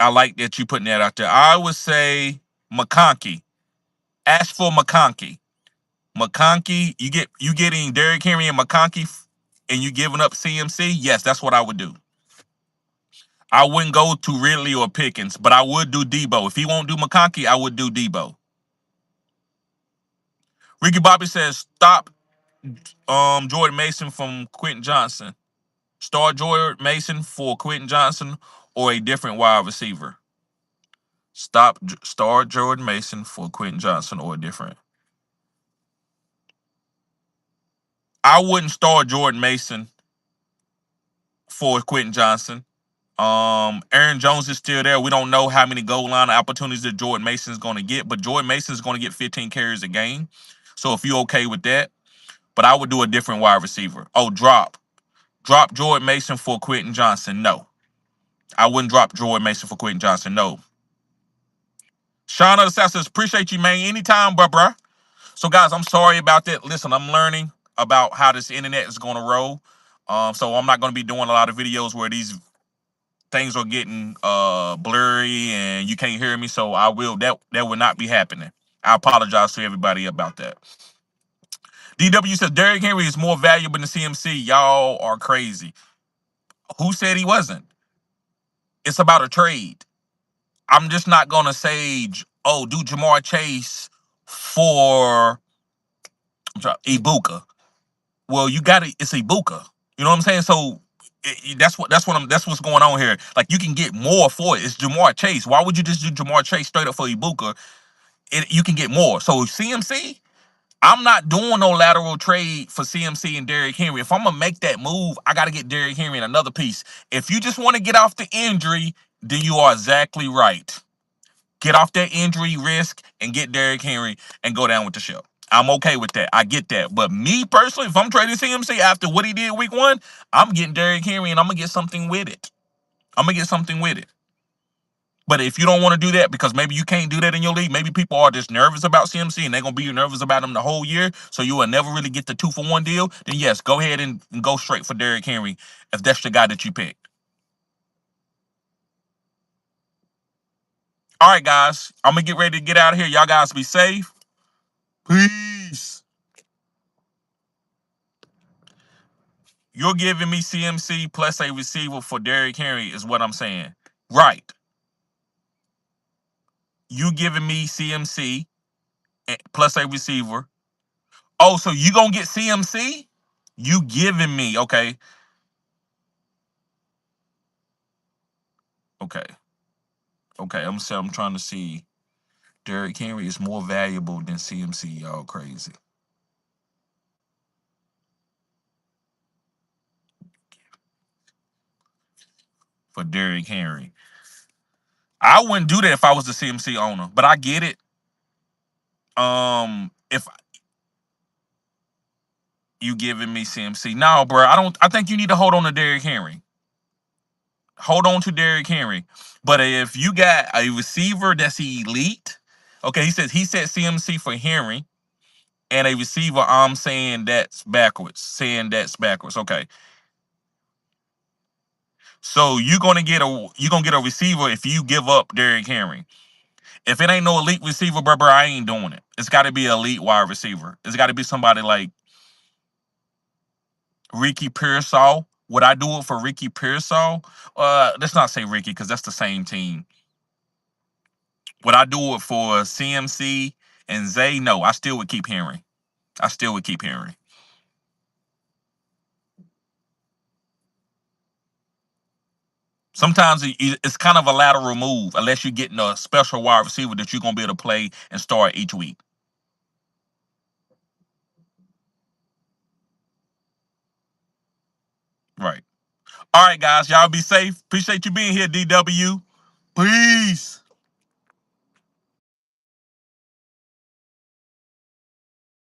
I like that you putting that out there. I would say McConkey. Ask for McConkey. McConkey, you getting Derrick Henry and McConkey and you giving up CMC? Yes, that's what I would do. I wouldn't go to Ridley or Pickens, but I would do Debo. If he won't do McConkey, I would do Debo. Ricky Bobby says stop Jordan Mason from Quentin Johnson. Start Jordan Mason for Quentin Johnson or a different wide receiver. Start Jordan Mason for Quentin Johnson or a different. I wouldn't start Jordan Mason for Quentin Johnson. Aaron Jones is still there. We don't know how many goal line opportunities that Jordan Mason is going to get, but Jordan Mason is going to get 15 carries a game. So if you're okay with that, but I would do a different wide receiver. Oh, drop Jordan Mason for Quentin Johnson. No, I wouldn't drop Jordan Mason for Quentin Johnson. No. Sean of the South says, appreciate you, man. Anytime, bruh. So, guys, I'm sorry about that. Listen, I'm learning about how this internet is going to roll. So I'm not going to be doing a lot of videos where these things are getting blurry and you can't hear me. So that will not be happening. I apologize to everybody about that. DW says Derrick Henry is more valuable than CMC. Y'all are crazy. Who said he wasn't? It's about a trade. I'm just not gonna say, oh, do Jamar Chase for Ibuka. Well, you got it. It's Ibuka. You know what I'm saying? So that's what's going on here. Like you can get more for it. It's Jamar Chase. Why would you just do Jamar Chase straight up for Ibuka? You can get more. So CMC, I'm not doing no lateral trade for CMC and Derrick Henry. If I'm gonna make that move, I got to get Derrick Henry in another piece. If you just want to get off the injury, then you are exactly right. Get off that injury risk and get Derrick Henry and go down with the ship. I'm okay with that. I get that. But me personally, if I'm trading CMC after what he did week 1, I'm getting Derrick Henry and I'm gonna get something with it. I'm gonna get something with it. But if you don't want to do that, because maybe you can't do that in your league, maybe people are just nervous about CMC and they're going to be nervous about him the whole year, so you will never really get the 2-for-1 deal, then yes, go ahead and go straight for Derrick Henry if that's the guy that you picked. All right, guys, I'm going to get ready to get out of here. Y'all guys be safe. Peace. You're giving me CMC plus a receiver for Derrick Henry is what I'm saying. Right. You giving me CMC plus a receiver. Oh, so you going to get CMC? You giving me, okay. Okay. I'm trying to see. Derrick Henry is more valuable than CMC. Y'all crazy. For Derrick Henry. I wouldn't do that if I was the CMC owner, but I get it. If you giving me CMC. No, bro. I think you need to hold on to Derrick Henry. Hold on to Derrick Henry. But if you got a receiver that's elite, okay, he said CMC for Henry. And a receiver, I'm saying that's backwards. Okay. So you're gonna get a receiver if you give up Derrick Henry. If it ain't no elite receiver, bro, I ain't doing it. It's got to be an elite wide receiver. It's got to be somebody like Ricky Pearsall. Would I do it for Ricky Pearsall? Let's not say Ricky because that's the same team. Would I do it for CMC and Zay? No, I still would keep Henry. Sometimes it's kind of a lateral move unless you're getting a special wide receiver that you're going to be able to play and start each week. Right. All right, guys. Y'all be safe. Appreciate you being here, DW. Peace.